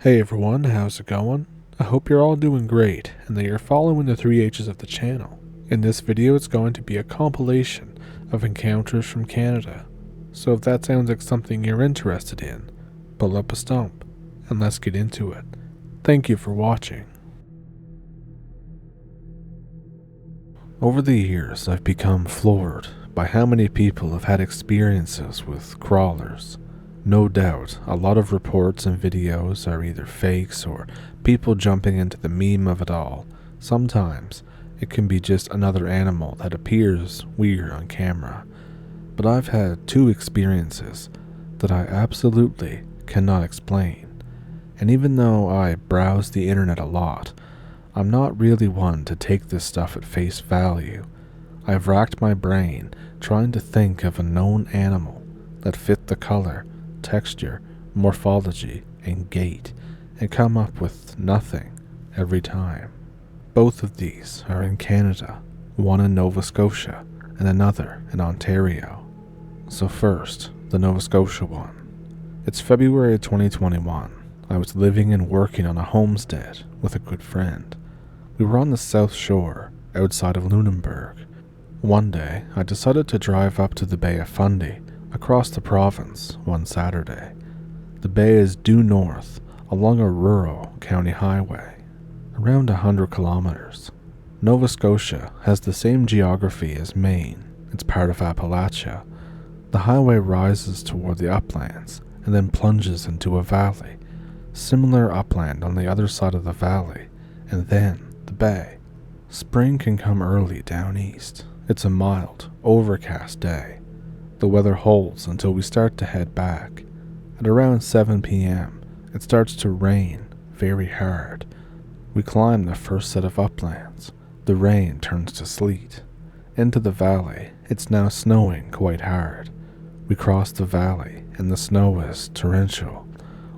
Hey everyone, how's it going? I hope you're all doing great and that you're following the 3 H's of the channel. In this video it's going to be a compilation of encounters from Canada. So if that sounds like something you're interested in, pull up a stump and let's get into it. Thank you for watching. Over the years I've become floored by how many people have had experiences with crawlers. No doubt, a lot of reports and videos are either fakes or people jumping into the meme of it all. Sometimes, it can be just another animal that appears weird on camera. But I've had 2 experiences that I absolutely cannot explain. And even though I browse the internet a lot, I'm not really one to take this stuff at face value. I've racked my brain trying to think of a known animal that fit the color, texture, morphology, and gait, and come up with nothing every time. Both of these are in Canada, one in Nova Scotia and another in Ontario. So first, the Nova Scotia one. It's February 2021. I was living and working on a homestead with a good friend. We were on the South Shore, outside of Lunenburg. One day, I decided to drive up to the Bay of Fundy, across the province, one Saturday. The bay is due north, along a rural county highway, around 100 kilometers. Nova Scotia has the same geography as Maine. It's part of Appalachia. The highway rises toward the uplands and then plunges into a valley. Similar upland on the other side of the valley, and then the bay. Spring can come early down east. It's a mild, overcast day. The weather holds until we start to head back. At around 7 p.m., it starts to rain very hard. We climb the first set of uplands. The rain turns to sleet. Into the valley, it's now snowing quite hard. We cross the valley, and the snow is torrential,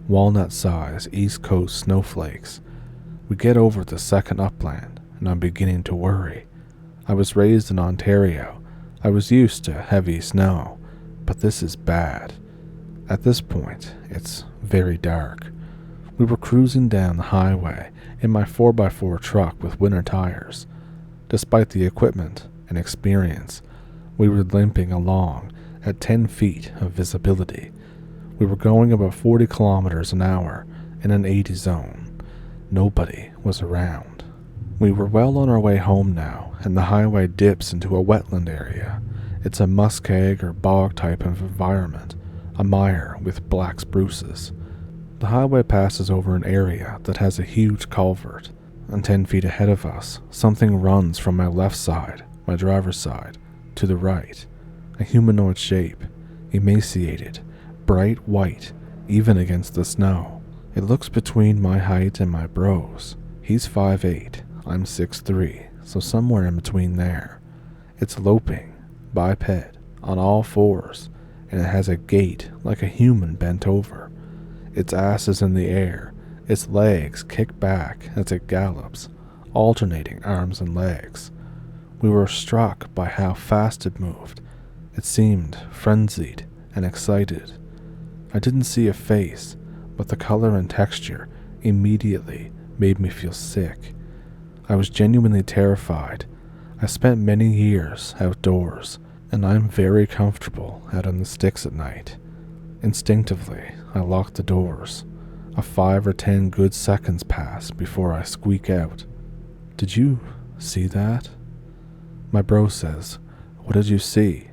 walnut-sized East Coast snowflakes. We get over the second upland, and I'm beginning to worry. I was raised in Ontario. I was used to heavy snow, but this is bad. At this point, it's very dark. We were cruising down the highway in my 4x4 truck with winter tires. Despite the equipment and experience, we were limping along at 10 feet of visibility. We were going about 40 kilometers an hour in an 80 zone. Nobody was around. We were well on our way home now, and the highway dips into a wetland area. It's a muskeg or bog type of environment, a mire with black spruces. The highway passes over an area that has a huge culvert, and 10 feet ahead of us, something runs from my left side, my driver's side, to the right. A humanoid shape, emaciated, bright white, even against the snow. It looks between my height and my bro's. He's 5'8", I'm 6'3", so somewhere in between there. It's loping, biped, on all fours, and it has a gait like a human bent over. Its ass is in the air, its legs kick back as it gallops, alternating arms and legs. We were struck by how fast it moved. It seemed frenzied and excited. I didn't see a face, but the color and texture immediately made me feel sick. I was genuinely terrified. I spent many years outdoors, and I'm very comfortable out on the sticks at night. Instinctively, I locked the doors. A 5 or 10 good seconds pass before I squeak out, "Did you see that?" My bro says, "What did you see?"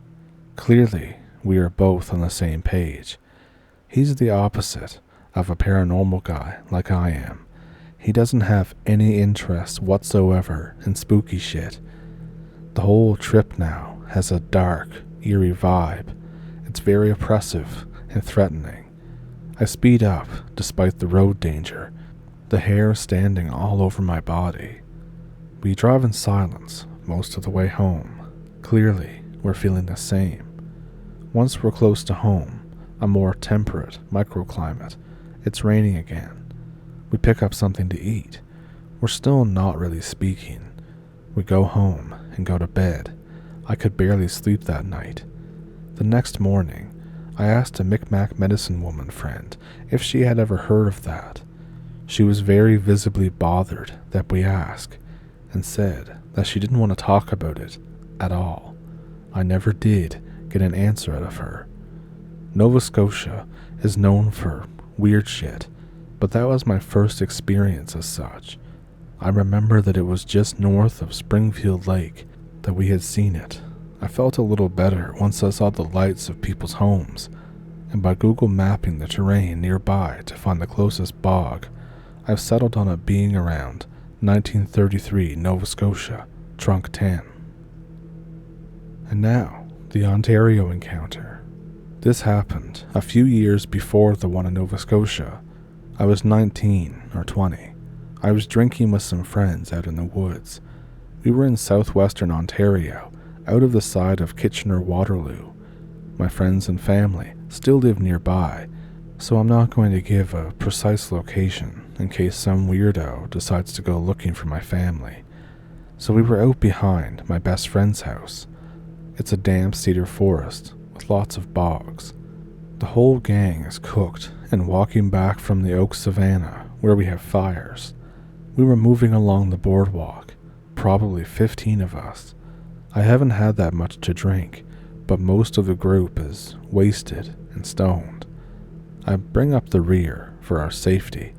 Clearly, we are both on the same page. He's the opposite of a paranormal guy like I am. He doesn't have any interest whatsoever in spooky shit. The whole trip now has a dark, eerie vibe. It's very oppressive and threatening. I speed up despite the road danger, the hair standing all over my body. We drive in silence most of the way home. Clearly, we're feeling the same. Once we're close to home, a more temperate microclimate, it's raining again. We pick up something to eat. We're still not really speaking. We go home and go to bed. I could barely sleep that night. The next morning, I asked a Micmac medicine woman friend if she had ever heard of that. She was very visibly bothered that we asked, and said that she didn't want to talk about it at all. I never did get an answer out of her. Nova Scotia is known for weird shit, but that was my first experience as such. I remember that it was just north of Springfield Lake that we had seen it. I felt a little better once I saw the lights of people's homes, and by Google mapping the terrain nearby to find the closest bog, I've settled on it being around 1933 Nova Scotia, Trunk 10. And now, the Ontario encounter. This happened a few years before the one in Nova Scotia. I was 19 or 20. I was drinking with some friends out in the woods. We were in southwestern Ontario, out of the side of Kitchener-Waterloo. My friends and family still live nearby, so I'm not going to give a precise location in case some weirdo decides to go looking for my family. So we were out behind my best friend's house. It's a damp cedar forest with lots of bogs. The whole gang is cooked and walking back from the oak savanna where we have fires. We were moving along the boardwalk, probably 15 of us. I haven't had that much to drink, but most of the group is wasted and stoned. I bring up the rear for our safety.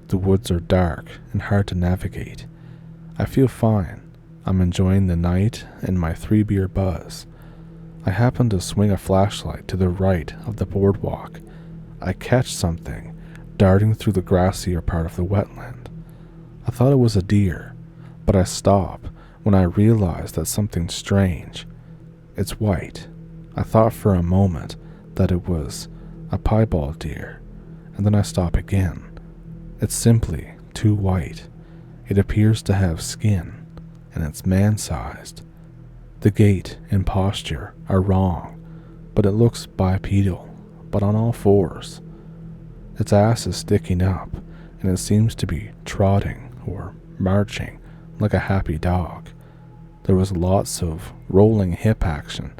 The woods are dark and hard to navigate. I feel fine. I'm enjoying the night and my 3-beer buzz. I happen to swing a flashlight to the right of the boardwalk. I catch something darting through the grassier part of the wetland. I thought it was a deer, but I stop when I realize that something strange. It's white. I thought for a moment that it was a piebald deer, and then I stop again. It's simply too white. It appears to have skin, and it's man-sized. The gait and posture are wrong, but it looks bipedal, but on all fours. Its ass is sticking up, and it seems to be trotting or marching like a happy dog. There was lots of rolling hip action,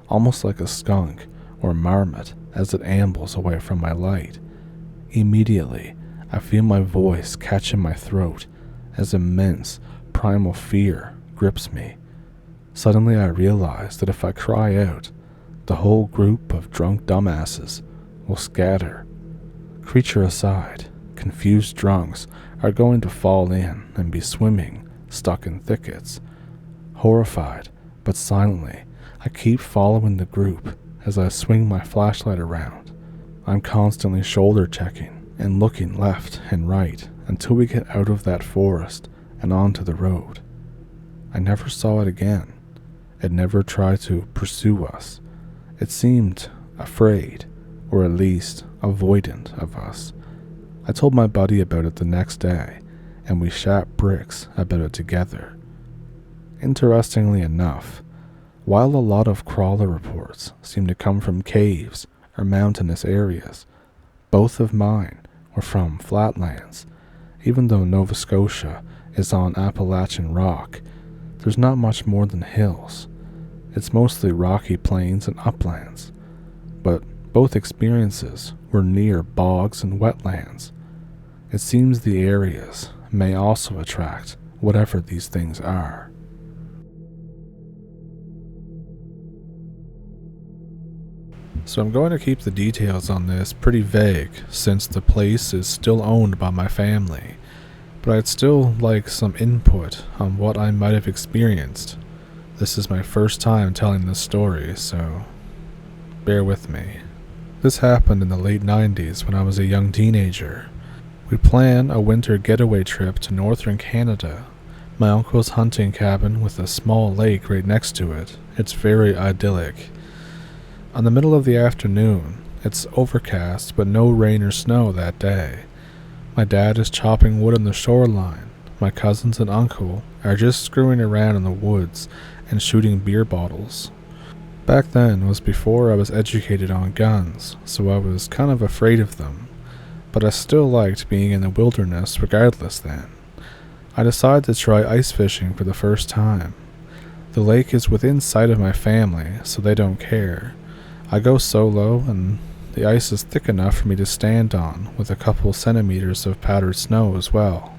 almost like a skunk or marmot as it ambles away from my light. Immediately, I feel my voice catch in my throat as immense primal fear grips me. Suddenly I realize that if I cry out, the whole group of drunk dumbasses will scatter. Creature aside, confused drunks are going to fall in and be swimming, stuck in thickets. Horrified, but silently, I keep following the group as I swing my flashlight around. I'm constantly shoulder checking and looking left and right until we get out of that forest and onto the road. I never saw it again. It never tried to pursue us. It seemed afraid, or at least avoidant of us. I told my buddy about it the next day, and we shat bricks about it together. Interestingly enough, while a lot of crawler reports seem to come from caves or mountainous areas, both of mine were from flatlands. Even though Nova Scotia is on Appalachian rock, there's not much more than hills. It's mostly rocky plains and uplands, but both experiences were near bogs and wetlands. It seems the areas may also attract whatever these things are. So I'm going to keep the details on this pretty vague since the place is still owned by my family, but I'd still like some input on what I might have experienced. This is my first time telling this story, so bear with me. This happened in the late 90s when I was a young teenager. We planned a winter getaway trip to northern Canada. My uncle's hunting cabin with a small lake right next to it. It's very idyllic. On the middle of the afternoon, it's overcast but no rain or snow that day. My dad is chopping wood on the shoreline. My cousins and uncle are just screwing around in the woods and shooting beer bottles. Back then was before I was educated on guns, so I was kind of afraid of them, but I still liked being in the wilderness regardless then. I decided to try ice fishing for the first time. The lake is within sight of my family, so they don't care. I go solo, and the ice is thick enough for me to stand on, with a couple centimeters of powdered snow as well.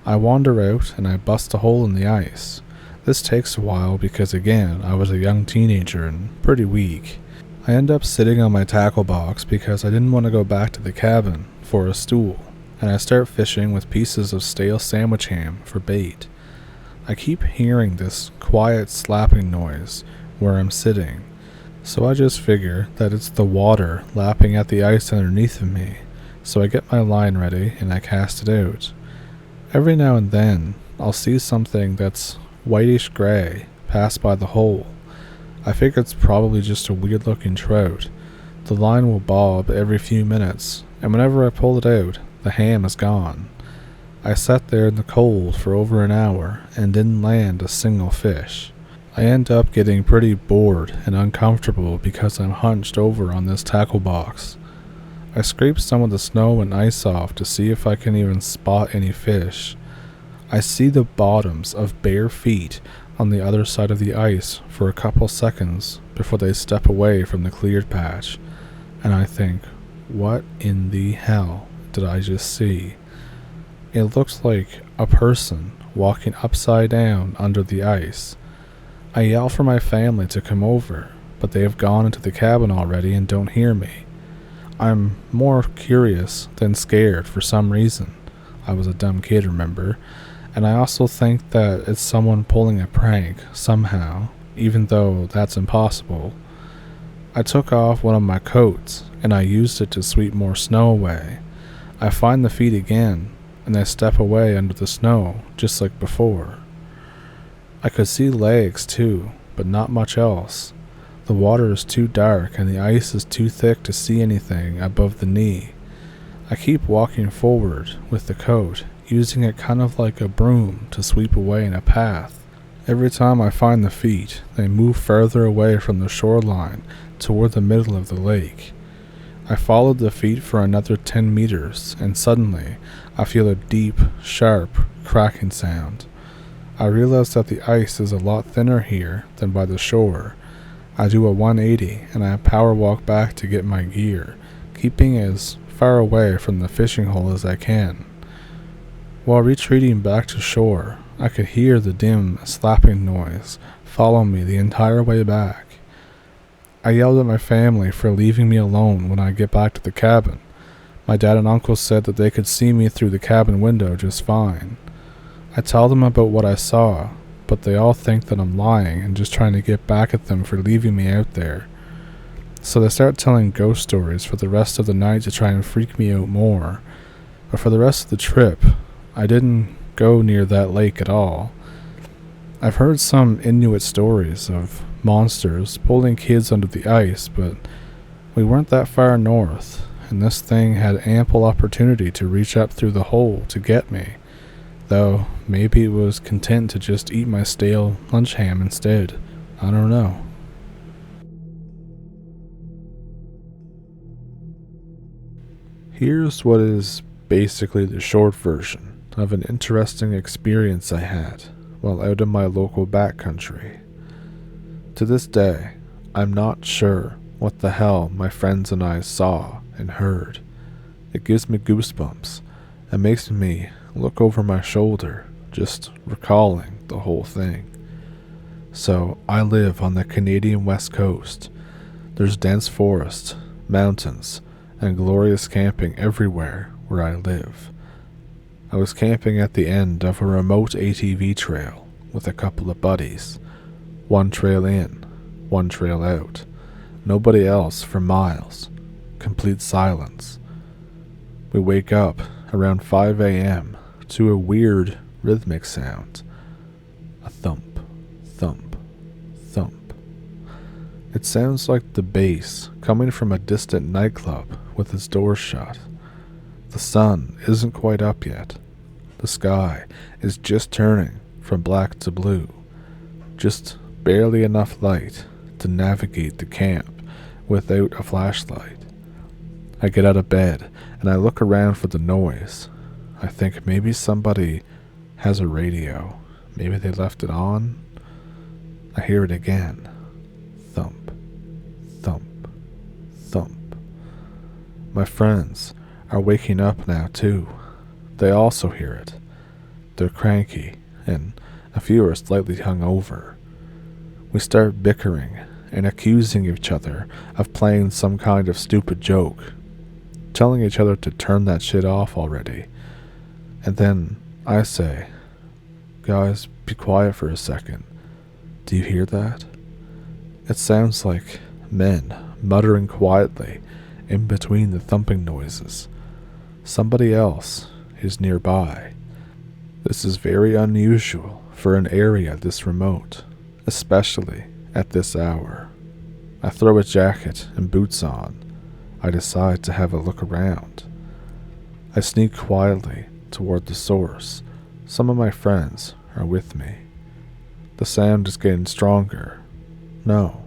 I wander out and I bust a hole in the ice. This takes a while because, again, I was a young teenager and pretty weak. I end up sitting on my tackle box because I didn't want to go back to the cabin for a stool, and I start fishing with pieces of stale sandwich ham for bait. I keep hearing this quiet slapping noise where I'm sitting, so I just figure that it's the water lapping at the ice underneath of me, so I get my line ready and I cast it out. Every now and then, I'll see something that's whitish gray pass by the hole. I figure it's probably just a weird looking trout. The line will bob every few minutes, and whenever I pull it out, the ham is gone. I sat there in the cold for over an hour and didn't land a single fish. I end up getting pretty bored and uncomfortable because I'm hunched over on this tackle box. I scrape some of the snow and ice off to see if I can even spot any fish. I see the bottoms of bare feet on the other side of the ice for a couple seconds before they step away from the cleared patch, and I think, what in the hell did I just see? It looks like a person walking upside down under the ice. I yell for my family to come over, but they have gone into the cabin already and don't hear me. I'm more curious than scared for some reason. I was a dumb kid, remember? And I also think that it's someone pulling a prank somehow, even though that's impossible. I took off one of my coats, and I used it to sweep more snow away. I find the feet again, and they step away under the snow, just like before. I could see legs too, but not much else. The water is too dark and the ice is too thick to see anything above the knee. I keep walking forward with the coat, using it kind of like a broom to sweep away in a path. Every time I find the feet, they move further away from the shoreline toward the middle of the lake. I followed the feet for another 10 meters, and suddenly I feel a deep, sharp, cracking sound. I realize that the ice is a lot thinner here than by the shore. I do a 180 and I power walk back to get my gear, keeping as far away from the fishing hole as I can. While retreating back to shore, I could hear the dim, slapping noise follow me the entire way back. I yelled at my family for leaving me alone when I get back to the cabin. My dad and uncle said that they could see me through the cabin window just fine. I tell them about what I saw, but they all think that I'm lying and just trying to get back at them for leaving me out there. So they start telling ghost stories for the rest of the night to try and freak me out more. But for the rest of the trip, I didn't go near that lake at all. I've heard some Inuit stories of monsters pulling kids under the ice, but we weren't that far north, and this thing had ample opportunity to reach up through the hole to get me. Though, maybe it was content to just eat my stale lunch ham instead. I don't know. Here's what is basically the short version of an interesting experience I had while out in my local backcountry. To this day, I'm not sure what the hell my friends and I saw and heard. It gives me goosebumps and makes me look over my shoulder, just recalling the whole thing. So, I live on the Canadian West Coast. There's dense forest, mountains, and glorious camping everywhere where I live. I was camping at the end of a remote ATV trail with a couple of buddies. One trail in, one trail out. Nobody else for miles. Complete silence. We wake up around 5 a.m. to a weird rhythmic sound. A thump, thump, thump. It sounds like the bass coming from a distant nightclub with its doors shut. The sun isn't quite up yet. The sky is just turning from black to blue. Just barely enough light to navigate the camp without a flashlight. I get out of bed and I look around for the noise. I think maybe somebody has a radio. Maybe they left it on. I hear it again. Thump, thump, thump. My friends are waking up now too. They also hear it. They're cranky, and a few are slightly hungover. We start bickering and accusing each other of playing some kind of stupid joke, telling each other to turn that shit off already. And then I say, "Guys, be quiet for a second. Do you hear that?" It sounds like men muttering quietly in between the thumping noises. Somebody else is nearby. This is very unusual for an area this remote, especially at this hour. I throw a jacket and boots on. I decide to have a look around. I sneak quietly toward the source. Some of my friends are with me. The sound is getting stronger. No,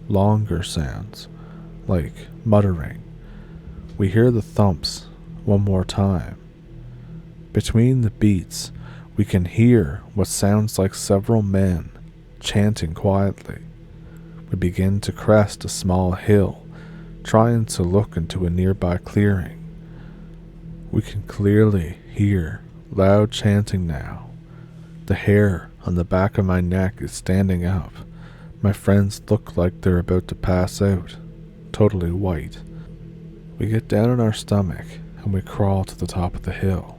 longer sounds, like muttering. We hear the thumps one more time. Between the beats, we can hear what sounds like several men chanting quietly. We begin to crest a small hill, trying to look into a nearby clearing. We can clearly hear loud chanting now. The hair on the back of my neck is standing up. My friends look like they're about to pass out, totally white. We get down on our stomach and we crawl to the top of the hill.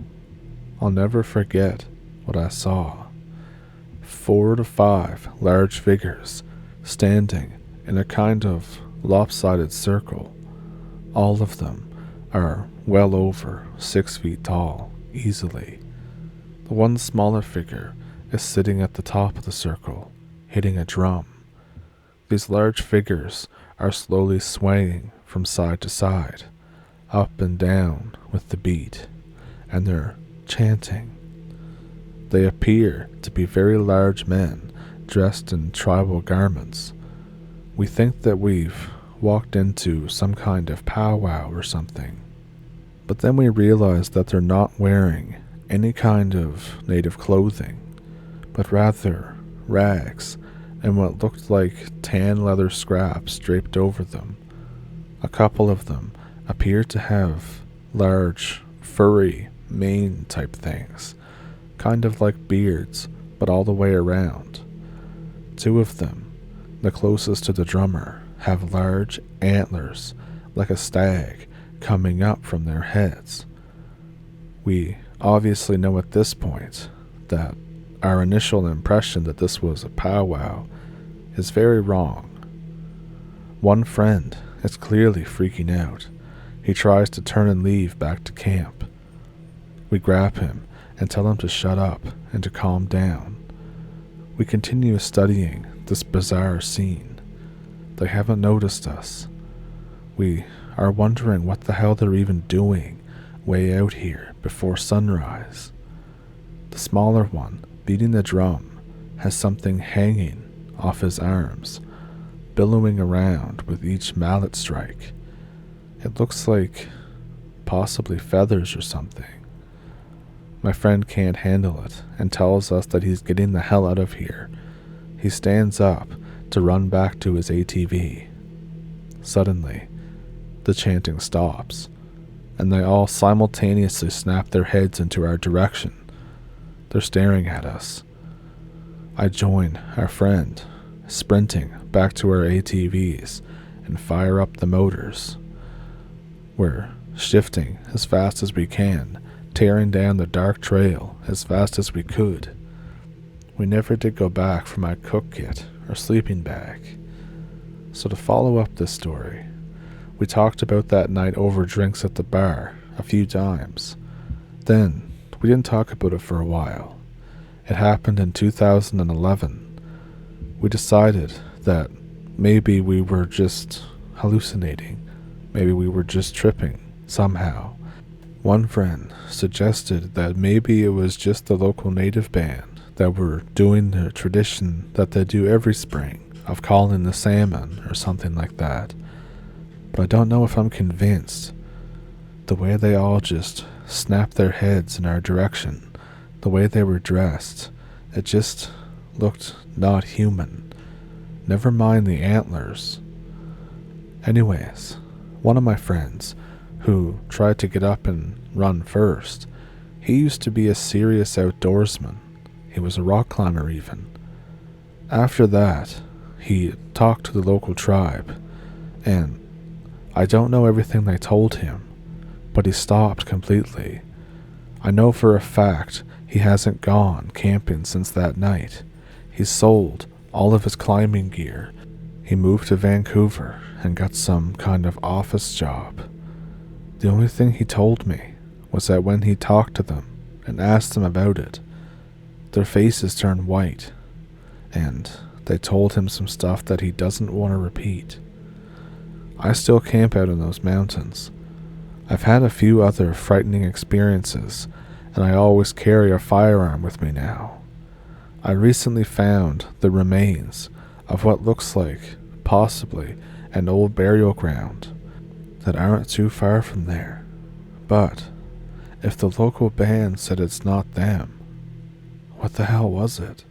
I'll never forget what I saw. 4 to 5 large figures standing in a kind of lopsided circle. All of them are well over 6 feet tall, easily. The one smaller figure is sitting at the top of the circle, hitting a drum. These large figures are slowly swaying from side to side, up and down with the beat, and they're chanting. They appear to be very large men dressed in tribal garments. We think that we've walked into some kind of powwow or something, but then we realize that they're not wearing any kind of native clothing, but rather rags and what looked like tan leather scraps draped over them. A couple of them appear to have large, furry mane type things, kind of like beards, but all the way around. 2 of them, the closest to the drummer, have large antlers, like a stag, coming up from their heads. We obviously know at this point that our initial impression that this was a powwow is very wrong. One friend is clearly freaking out. He tries to turn and leave back to camp. We grab him and tell him to shut up and to calm down. We continue studying this bizarre scene. They haven't noticed us. We are wondering what the hell they're even doing way out here before sunrise. The smaller one, beating the drum, has something hanging off his arms, billowing around with each mallet strike. It looks like possibly feathers or something. My friend can't handle it and tells us that he's getting the hell out of here. He stands up to run back to his ATV. Suddenly, the chanting stops, and they all simultaneously snap their heads into our direction. They're staring at us. I join our friend, sprinting back to our ATVs and fire up the motors. We're shifting as fast as we can, tearing down the dark trail as fast as we could. We never did go back for my cook kit or sleeping bag. So to follow up this story, we talked about that night over drinks at the bar a few times. Then we didn't talk about it for a while. It happened in 2011. We decided that maybe we were just hallucinating. Maybe we were just tripping somehow. One friend suggested that maybe it was just the local native band that were doing the tradition that they do every spring of calling the salmon or something like that. But I don't know if I'm convinced. The way they all just snapped their heads in our direction, the way they were dressed, it just looked not human. Never mind the antlers. Anyways, one of my friends who tried to get up and run first. He used to be a serious outdoorsman. He was a rock climber even. After that, he talked to the local tribe, and I don't know everything they told him, but he stopped completely. I know for a fact he hasn't gone camping since that night. He sold all of his climbing gear. He moved to Vancouver and got some kind of office job. The only thing he told me was that when he talked to them and asked them about it, their faces turned white, and they told him some stuff that he doesn't want to repeat. I still camp out in those mountains. I've had a few other frightening experiences, and I always carry a firearm with me now. I recently found the remains of what looks like, possibly, an old burial ground that aren't too far from there. But if the local band said it's not them, what the hell was it?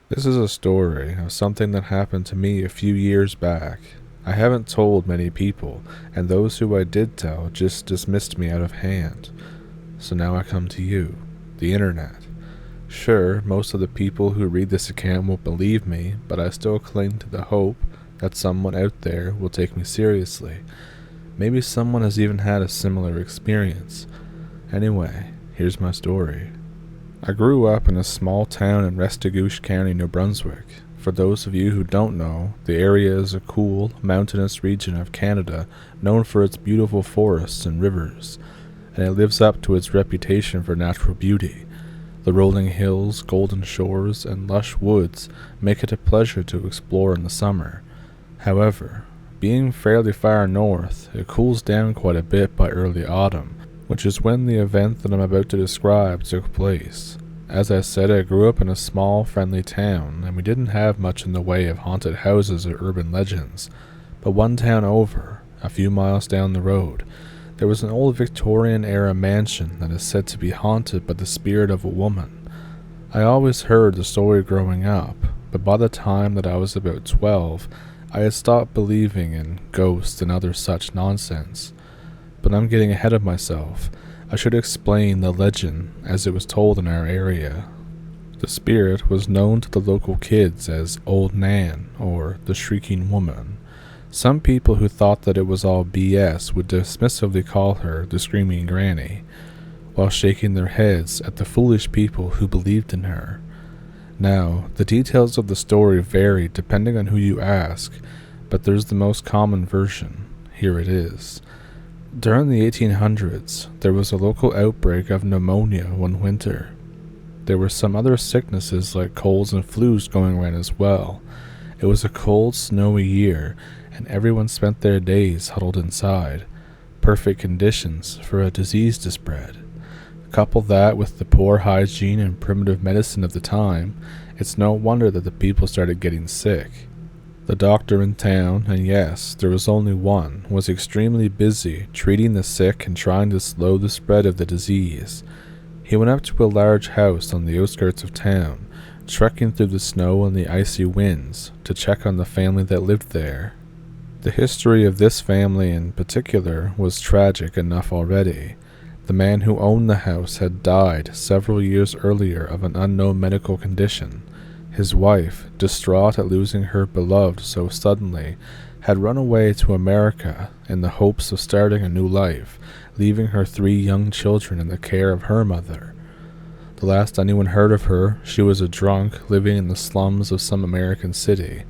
This is a story of something that happened to me a few years back. I haven't told many people, and those who I did tell just dismissed me out of hand. So now I come to you, the internet. Sure, most of the people who read this account won't believe me, but I still cling to the hope that someone out there will take me seriously. Maybe someone has even had a similar experience. Anyway, here's my story. I grew up in a small town in Restigouche County, New Brunswick. For those of you who don't know, the area is a cool, mountainous region of Canada known for its beautiful forests and rivers, and it lives up to its reputation for natural beauty. The rolling hills, golden shores, and lush woods make it a pleasure to explore in the summer. However, being fairly far north, it cools down quite a bit by early autumn, which is when the event that I'm about to describe took place. As I said, I grew up in a small, friendly town, and we didn't have much in the way of haunted houses or urban legends. But one town over, a few miles down the road, there was an old Victorian-era mansion that is said to be haunted by the spirit of a woman. I always heard the story growing up, but by the time that I was about 12, I had stopped believing in ghosts and other such nonsense. But I'm getting ahead of myself. I should explain the legend as it was told in our area. The spirit was known to the local kids as Old Nan, or the Shrieking Woman. Some people who thought that it was all BS would dismissively call her the Screaming Granny, while shaking their heads at the foolish people who believed in her. Now, the details of the story vary depending on who you ask, but there's the most common version. Here it is. During the 1800s, there was a local outbreak of pneumonia one winter. There were some other sicknesses like colds and flus going around as well. It was a cold, snowy year, and everyone spent their days huddled inside. Perfect conditions for a disease to spread. Couple that with the poor hygiene and primitive medicine of the time, it's no wonder that the people started getting sick. The doctor in town, and yes, there was only one, was extremely busy treating the sick and trying to slow the spread of the disease. He went up to a large house on the outskirts of town, trekking through the snow and the icy winds to check on the family that lived there. The history of this family in particular was tragic enough already. The man who owned the house had died several years earlier of an unknown medical condition. His wife, distraught at losing her beloved so suddenly, had run away to America in the hopes of starting a new life, leaving her 3 young children in the care of her mother. The last anyone heard of her, she was a drunk living in the slums of some American city,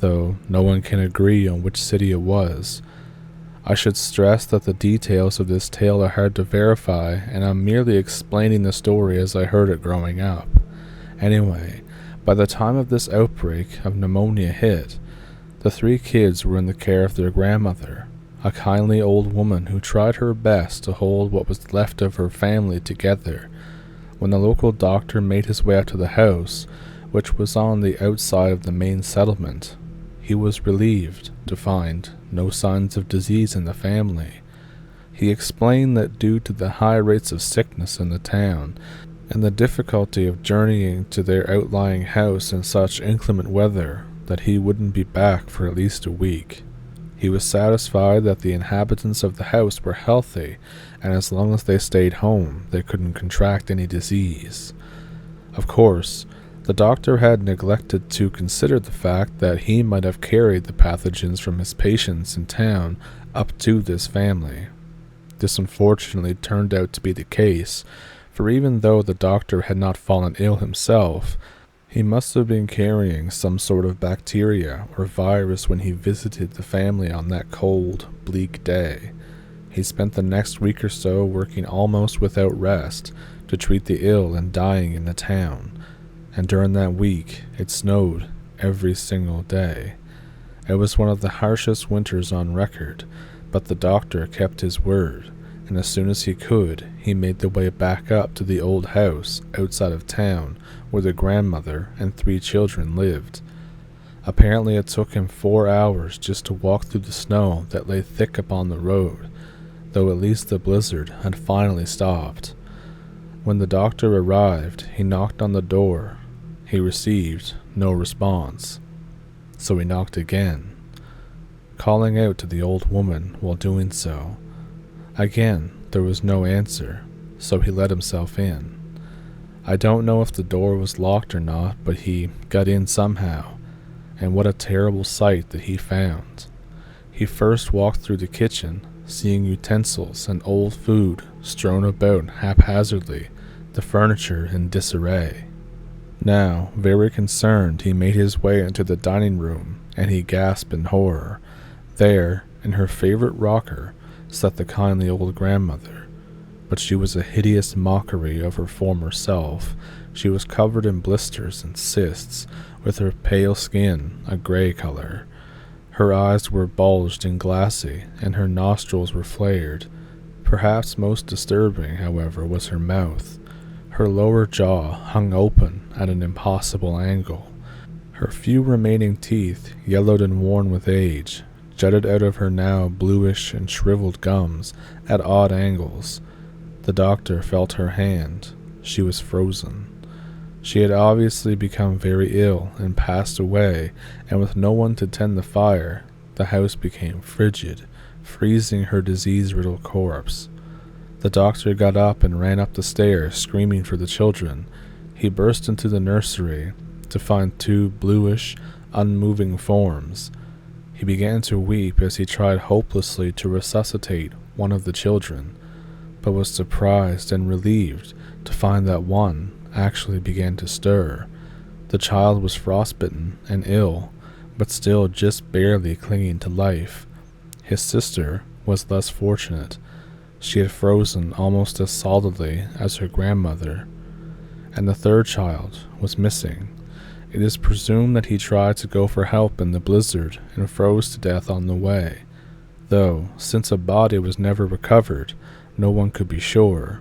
though no one can agree on which city it was. I should stress that the details of this tale are hard to verify, and I'm merely explaining the story as I heard it growing up. Anyway, by the time of this outbreak of pneumonia hit, the 3 kids were in the care of their grandmother, a kindly old woman who tried her best to hold what was left of her family together. When the local doctor made his way out to the house, which was on the outside of the main settlement, he was relieved to find no signs of disease in the family. He explained that due to the high rates of sickness in the town, and the difficulty of journeying to their outlying house in such inclement weather, that he wouldn't be back for at least a week. He was satisfied that the inhabitants of the house were healthy, and as long as they stayed home, they couldn't contract any disease. Of course, the doctor had neglected to consider the fact that he might have carried the pathogens from his patients in town up to this family. This unfortunately turned out to be the case, for even though the doctor had not fallen ill himself, he must have been carrying some sort of bacteria or virus when he visited the family on that cold, bleak day. He spent the next week or so working almost without rest to treat the ill and dying in the town, and during that week it snowed every single day. It was one of the harshest winters on record, but the doctor kept his word, and as soon as he could, he made the way back up to the old house outside of town where the grandmother and 3 children lived. Apparently it took him 4 hours just to walk through the snow that lay thick upon the road, though at least the blizzard had finally stopped. When the doctor arrived, he knocked on the door. He received no response, so he knocked again, calling out to the old woman while doing so. Again, there was no answer, so he let himself in. I don't know if the door was locked or not, but he got in somehow, and what a terrible sight that he found. He first walked through the kitchen, seeing utensils and old food strewn about haphazardly, the furniture in disarray. Now, very concerned, he made his way into the dining room, and he gasped in horror. There, in her favorite rocker, sat the kindly old grandmother, but she was a hideous mockery of her former self. She was covered in blisters and cysts, with her pale skin a gray color. Her eyes were bulged and glassy, and her nostrils were flared. Perhaps most disturbing, however, was her mouth. Her lower jaw hung open at an impossible angle. Her few remaining teeth, yellowed and worn with age, jutted out of her now bluish and shriveled gums at odd angles. The doctor felt her hand. She was frozen. She had obviously become very ill and passed away, and with no one to tend the fire, the house became frigid, freezing her disease-riddled corpse. The doctor got up and ran up the stairs, screaming for the children. He burst into the nursery to find 2 bluish, unmoving forms. He began to weep as he tried hopelessly to resuscitate one of the children, but was surprised and relieved to find that one actually began to stir. The child was frostbitten and ill, but still just barely clinging to life. His sister was less fortunate. She had frozen almost as solidly as her grandmother, and the 3rd child was missing. It is presumed that he tried to go for help in the blizzard and froze to death on the way, though, since a body was never recovered, no one could be sure.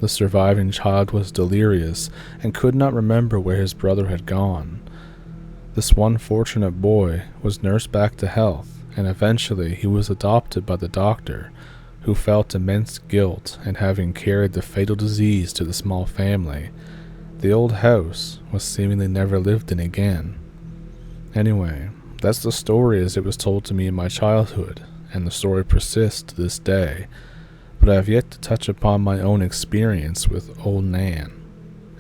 The surviving child was delirious and could not remember where his brother had gone. This one fortunate boy was nursed back to health, and eventually he was adopted by the doctor, who felt immense guilt in having carried the fatal disease to the small family. The old house was seemingly never lived in again. Anyway, that's the story as it was told to me in my childhood, and the story persists to this day, but I have yet to touch upon my own experience with Old Nan.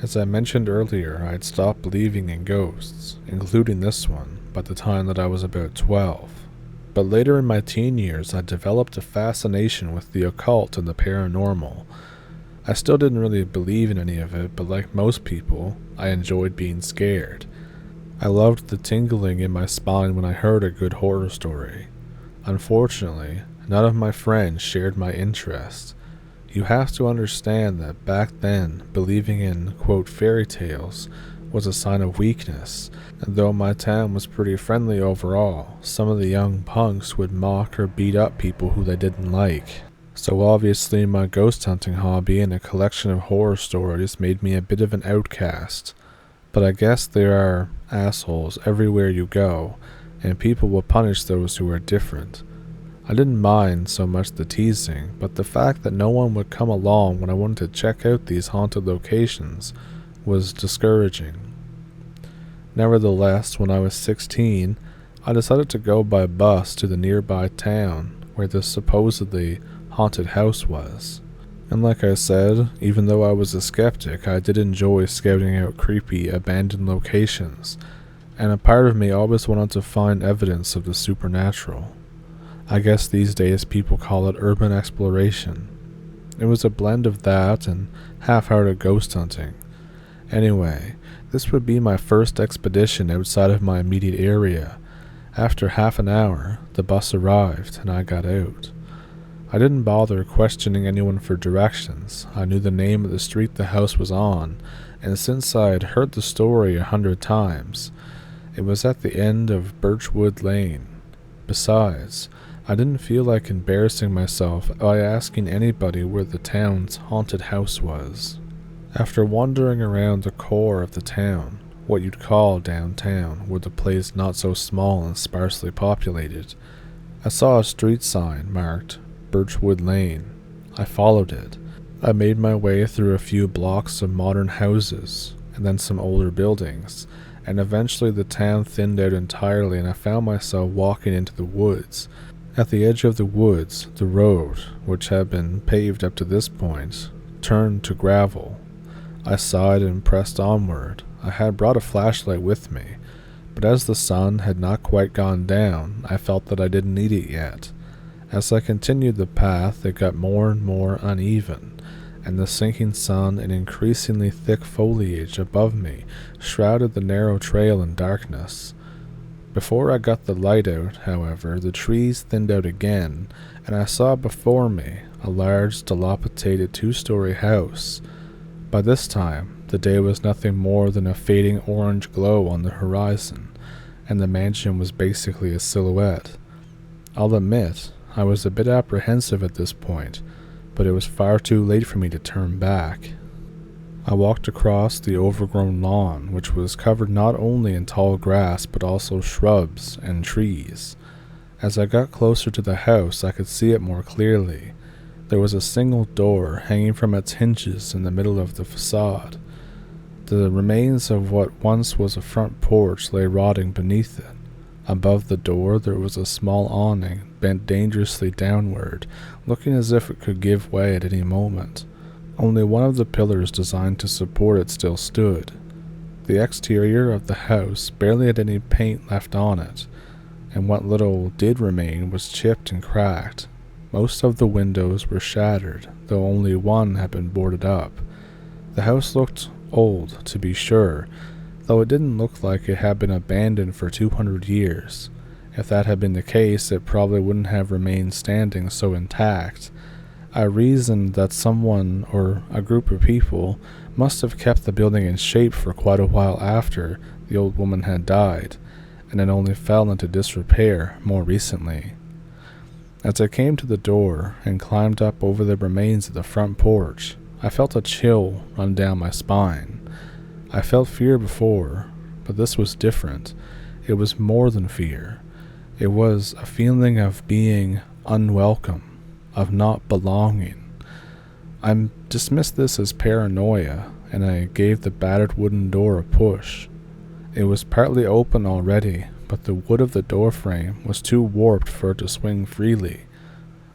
As I mentioned earlier, I had stopped believing in ghosts, including this one, by the time that I was about 12. But later in my teen years, I developed a fascination with the occult and the paranormal. I still didn't really believe in any of it, but like most people, I enjoyed being scared. I loved the tingling in my spine when I heard a good horror story. Unfortunately, none of my friends shared my interest. You have to understand that back then, believing in, quote, fairy tales was a sign of weakness, and though my town was pretty friendly overall, some of the young punks would mock or beat up people who they didn't like. So obviously my ghost hunting hobby and a collection of horror stories made me a bit of an outcast. But I guess there are assholes everywhere you go, and people will punish those who are different. I didn't mind so much the teasing, but the fact that no one would come along when I wanted to check out these haunted locations was discouraging. Nevertheless, when I was 16, I decided to go by bus to the nearby town where this supposedly haunted house was. And like I said, even though I was a skeptic, I did enjoy scouting out creepy, abandoned locations, and a part of me always wanted to find evidence of the supernatural. I guess these days people call it urban exploration. It was a blend of that and half-hearted ghost hunting. Anyway, this would be my first expedition outside of my immediate area. After half an hour, the bus arrived and I got out. I didn't bother questioning anyone for directions. I knew the name of the street the house was on, and since I had heard the story 100 times, it was at the end of Birchwood Lane. Besides, I didn't feel like embarrassing myself by asking anybody where the town's haunted house was. After wandering around the core of the town, what you'd call downtown, with the place not so small and sparsely populated, I saw a street sign marked Birchwood Lane. I followed it. I made my way through a few blocks of modern houses, and then some older buildings, and eventually the town thinned out entirely and I found myself walking into the woods. At the edge of the woods, the road, which had been paved up to this point, turned to gravel. I sighed and pressed onward. I had brought a flashlight with me, but as the sun had not quite gone down, I felt that I didn't need it yet. As I continued the path, it got more and more uneven, and the sinking sun and increasingly thick foliage above me shrouded the narrow trail in darkness. Before I got the light out, however, the trees thinned out again, and I saw before me a large, dilapidated 2-story house. By this time, the day was nothing more than a fading orange glow on the horizon, and the mansion was basically a silhouette. I'll admit, I was a bit apprehensive at this point, but it was far too late for me to turn back. I walked across the overgrown lawn, which was covered not only in tall grass but also shrubs and trees. As I got closer to the house, I could see it more clearly. There was a single door hanging from its hinges in the middle of the facade. The remains of what once was a front porch lay rotting beneath it. Above the door there was a small awning, bent dangerously downward, looking as if it could give way at any moment. Only one of the pillars designed to support it still stood. The exterior of the house barely had any paint left on it, and what little did remain was chipped and cracked. Most of the windows were shattered, though only one had been boarded up. The house looked old, to be sure, though it didn't look like it had been abandoned for 200 years. If that had been the case, it probably wouldn't have remained standing so intact. I reasoned that someone or a group of people must have kept the building in shape for quite a while after the old woman had died, and it only fell into disrepair more recently. As I came to the door and climbed up over the remains of the front porch, I felt a chill run down my spine. I felt fear before, but this was different. It was more than fear. It was a feeling of being unwelcome, of not belonging. I dismissed this as paranoia, and I gave the battered wooden door a push. It was partly open already, but the wood of the doorframe was too warped for it to swing freely.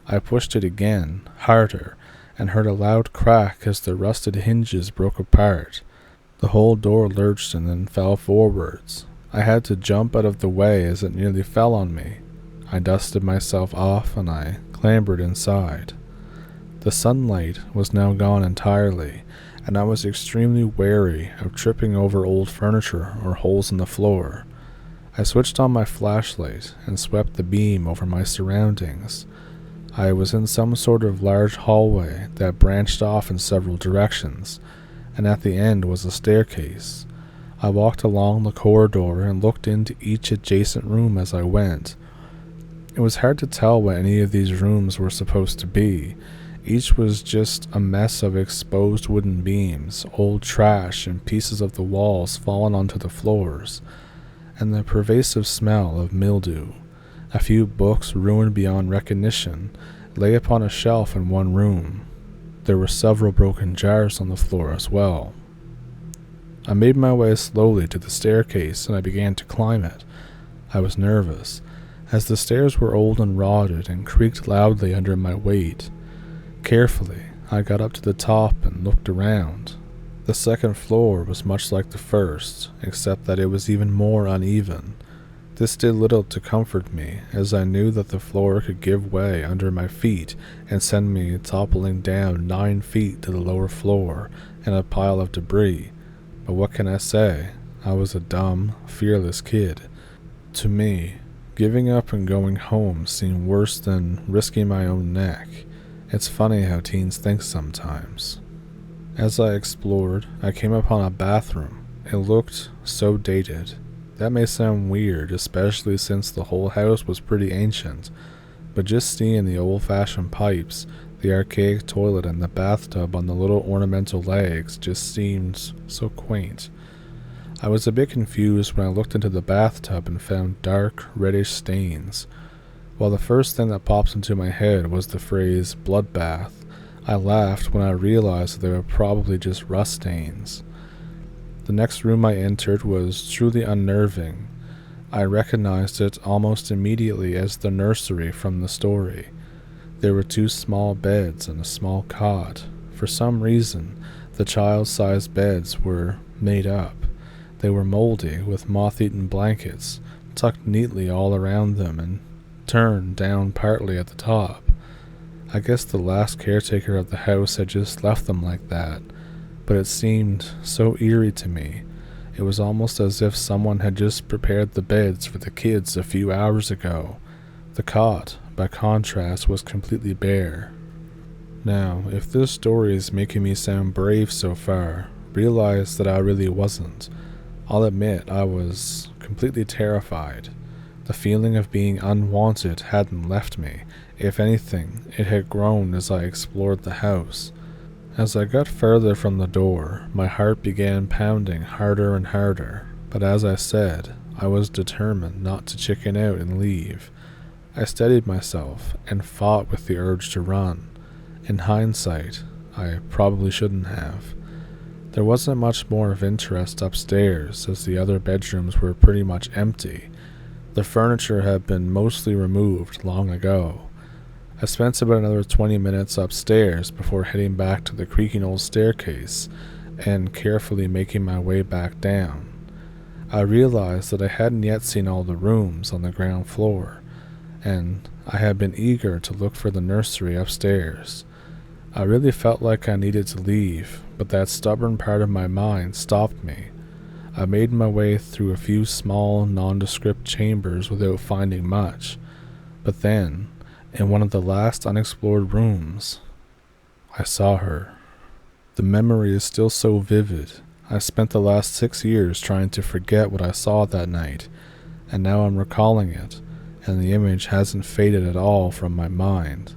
I pushed it again, harder, and heard a loud crack as the rusted hinges broke apart. The whole door lurched and then fell forwards. I had to jump out of the way as it nearly fell on me. I dusted myself off and I clambered inside. The sunlight was now gone entirely, and I was extremely wary of tripping over old furniture or holes in the floor. I switched on my flashlight and swept the beam over my surroundings. I was in some sort of large hallway that branched off in several directions, and at the end was a staircase. I walked along the corridor and looked into each adjacent room as I went. It was hard to tell what any of these rooms were supposed to be. Each was just a mess of exposed wooden beams, old trash, and pieces of the walls fallen onto the floors, and the pervasive smell of mildew. A few books, ruined beyond recognition, lay upon a shelf in one room. There were several broken jars on the floor as well. I made my way slowly to the staircase and I began to climb it. I was nervous, as the stairs were old and rotted and creaked loudly under my weight. Carefully, I got up to the top and looked around. The second floor was much like the first, except that it was even more uneven. This did little to comfort me, as I knew that the floor could give way under my feet and send me toppling down 9 feet to the lower floor and a pile of debris. But what can I say? I was a dumb, fearless kid. To me, giving up and going home seemed worse than risking my own neck. It's funny how teens think sometimes. As I explored, I came upon a bathroom. It looked so dated. That may sound weird, especially since the whole house was pretty ancient, but just seeing the old-fashioned pipes, the archaic toilet, and the bathtub on the little ornamental legs just seemed so quaint. I was a bit confused when I looked into the bathtub and found dark, reddish stains. While the first thing that pops into my head was the phrase bloodbath, I laughed when I realized that they were probably just rust stains. The next room I entered was truly unnerving. I recognized it almost immediately as the nursery from the story. There were 2 small beds and a small cot. For some reason, the child-sized beds were made up. They were moldy, with moth-eaten blankets, tucked neatly all around them and turned down partly at the top. I guess the last caretaker of the house had just left them like that, but it seemed so eerie to me. It was almost as if someone had just prepared the beds for the kids a few hours ago. The cot, by contrast, was completely bare. Now, if this story is making me sound brave so far, realize that I really wasn't. I'll admit I was completely terrified. The feeling of being unwanted hadn't left me. If anything, it had grown as I explored the house. As I got further from the door, my heart began pounding harder and harder, but as I said, I was determined not to chicken out and leave. I steadied myself and fought with the urge to run. In hindsight, I probably shouldn't have. There wasn't much more of interest upstairs, as the other bedrooms were pretty much empty. The furniture had been mostly removed long ago. I spent about another 20 minutes upstairs before heading back to the creaking old staircase and carefully making my way back down. I realized that I hadn't yet seen all the rooms on the ground floor, and I had been eager to look for the nursery upstairs. I really felt like I needed to leave, but that stubborn part of my mind stopped me. I made my way through a few small, nondescript chambers without finding much, but then, in one of the last unexplored rooms, I saw her. The memory is still so vivid. I spent the last 6 years trying to forget what I saw that night, and now I'm recalling it, and the image hasn't faded at all from my mind.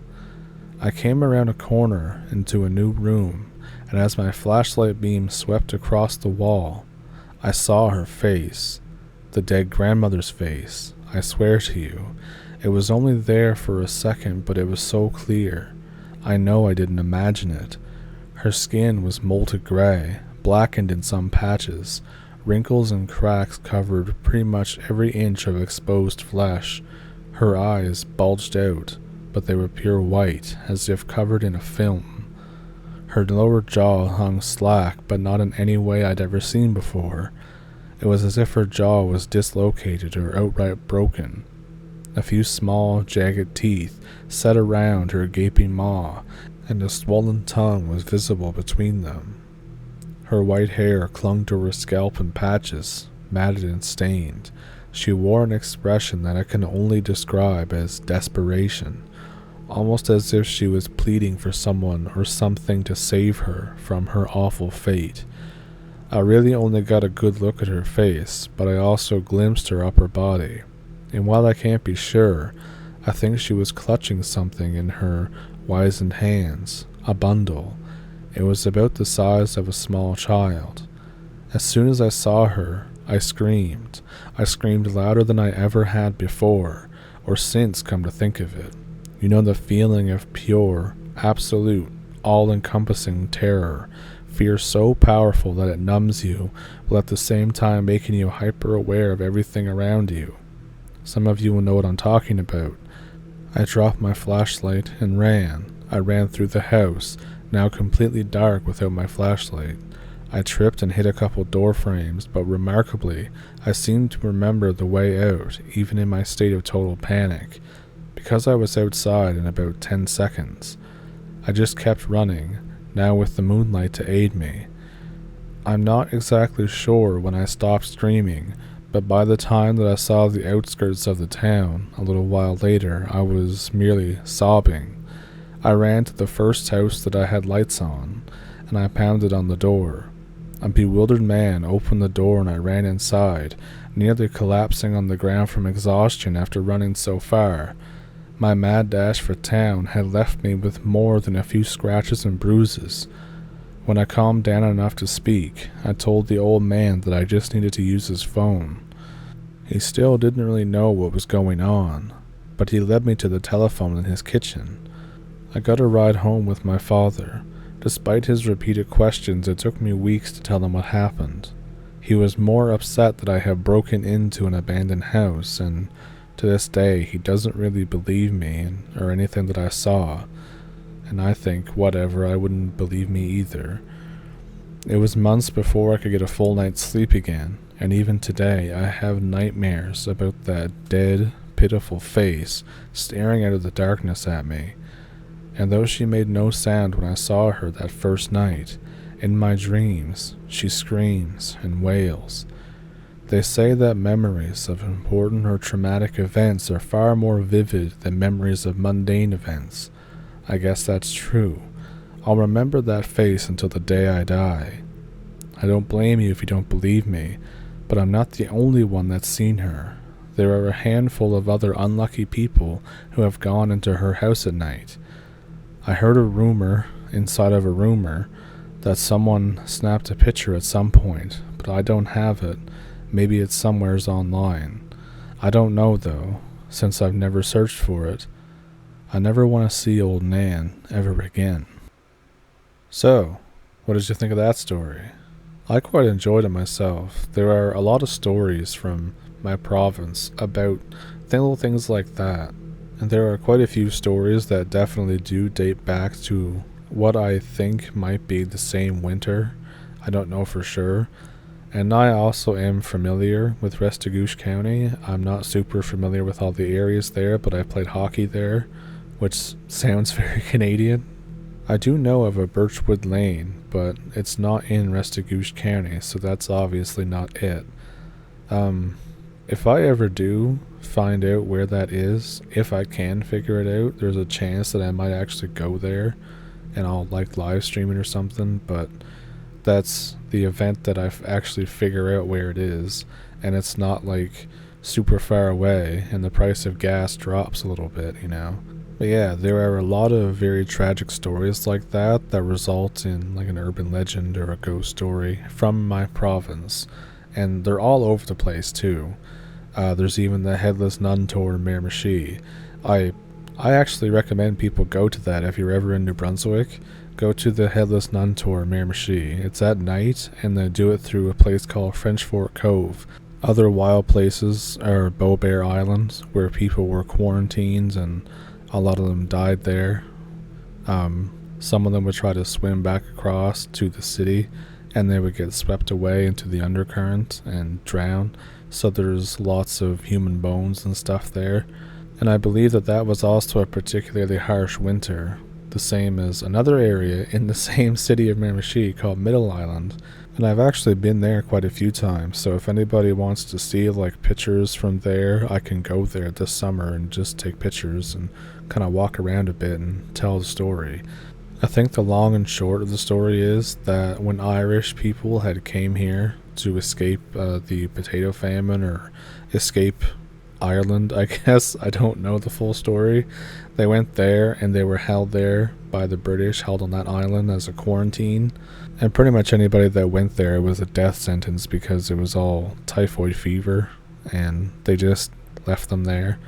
I came around a corner into a new room, and as my flashlight beam swept across the wall, I saw her face, the dead grandmother's face. I swear to you, it was only there for a second, but it was so clear. I know I didn't imagine it. Her skin was molted gray, blackened in some patches. Wrinkles and cracks covered pretty much every inch of exposed flesh. Her eyes bulged out, but they were pure white, as if covered in a film. Her lower jaw hung slack, but not in any way I'd ever seen before. It was as if her jaw was dislocated or outright broken. A few small, jagged teeth set around her gaping maw, and a swollen tongue was visible between them. Her white hair clung to her scalp in patches, matted and stained. She wore an expression that I can only describe as desperation, almost as if she was pleading for someone or something to save her from her awful fate. I really only got a good look at her face, but I also glimpsed her upper body. And while I can't be sure, I think she was clutching something in her wizened hands, a bundle. It was about the size of a small child. As soon as I saw her, I screamed. I screamed louder than I ever had before, or since, come to think of it. You know, the feeling of pure, absolute, all-encompassing terror, Fear so powerful that it numbs you, while at the same time making you hyper aware of everything around you. Some of you will know what I'm talking about. I dropped my flashlight and ran. I ran through the house, now completely dark without my flashlight. I tripped and hit a couple door frames, but remarkably, I seemed to remember the way out, even in my state of total panic, because I was outside in about 10 seconds. I just kept running, now with the moonlight to aid me. I'm not exactly sure when I stopped screaming, but by the time that I saw the outskirts of the town, a little while later, I was merely sobbing. I ran to the first house that I had lights on, and I pounded on the door. A bewildered man opened the door and I ran inside, nearly collapsing on the ground from exhaustion after running so far. My mad dash for town had left me with more than a few scratches and bruises. When I calmed down enough to speak, I told the old man that I just needed to use his phone. He still didn't really know what was going on, but he led me to the telephone in his kitchen. I got a ride home with my father. Despite his repeated questions, it took me weeks to tell him what happened. He was more upset that I had broken into an abandoned house, and to this day he doesn't really believe me or anything that I saw, and I think, whatever, I wouldn't believe me either. It was months before I could get a full night's sleep again, and even today I have nightmares about that dead, pitiful face staring out of the darkness at me. And though she made no sound when I saw her that first night, in my dreams she screams and wails. They say that memories of important or traumatic events are far more vivid than memories of mundane events. I guess that's true. I'll remember that face until the day I die. I don't blame you if you don't believe me, but I'm not the only one that's seen her. There are a handful of other unlucky people who have gone into her house at night. I heard a rumor inside of a rumor that someone snapped a picture at some point, but I don't have it. Maybe it's somewheres online. I don't know though, since I've never searched for it. I never want to see old Nan ever again. So, what did you think of that story? I quite enjoyed it myself. There are a lot of stories from my province about little things like that. And there are quite a few stories that definitely do date back to what I think might be the same winter. I don't know for sure. And I also am familiar with Restigouche County. I'm not super familiar with all the areas there, but I played hockey there, which sounds very Canadian. I do know of a Birchwood Lane, but it's not in Restigouche County, so that's obviously not it. If I ever do find out where that is, if I can figure it out, there's a chance that I might actually go there and I'll live stream it or something, but that's the event that I actually figure out where it is, and it's not super far away and the price of gas drops a little bit, But yeah, there are a lot of very tragic stories like that result in an urban legend or a ghost story from my province, and they're all over the place too. There's even the Headless Nun Tour in Miramichi. I actually recommend people go to that if you're ever in New Brunswick. Go to the Headless Nun Tour in Miramichi. It's at night, and they do it through a place called French Fort Cove. Other wild places are Bow Bear Island, where people were quarantined, and a lot of them died there. Some of them would try to swim back across to the city, and they would get swept away into the undercurrent and drown. So there's lots of human bones and stuff there. And I believe that was also a particularly harsh winter, the same as another area in the same city of Miramichi called Middle Island. And I've actually been there quite a few times, so if anybody wants to see pictures from there, I can go there this summer and just take pictures and kind of walk around a bit and tell the story. I think the long and short of the story is that when Irish people had came here to escape the potato famine or escape Ireland, I guess, I don't know the full story. They went there and they were held there by the British, held on that island as a quarantine. And pretty much anybody that went there was a death sentence because it was all typhoid fever, and they just left them there.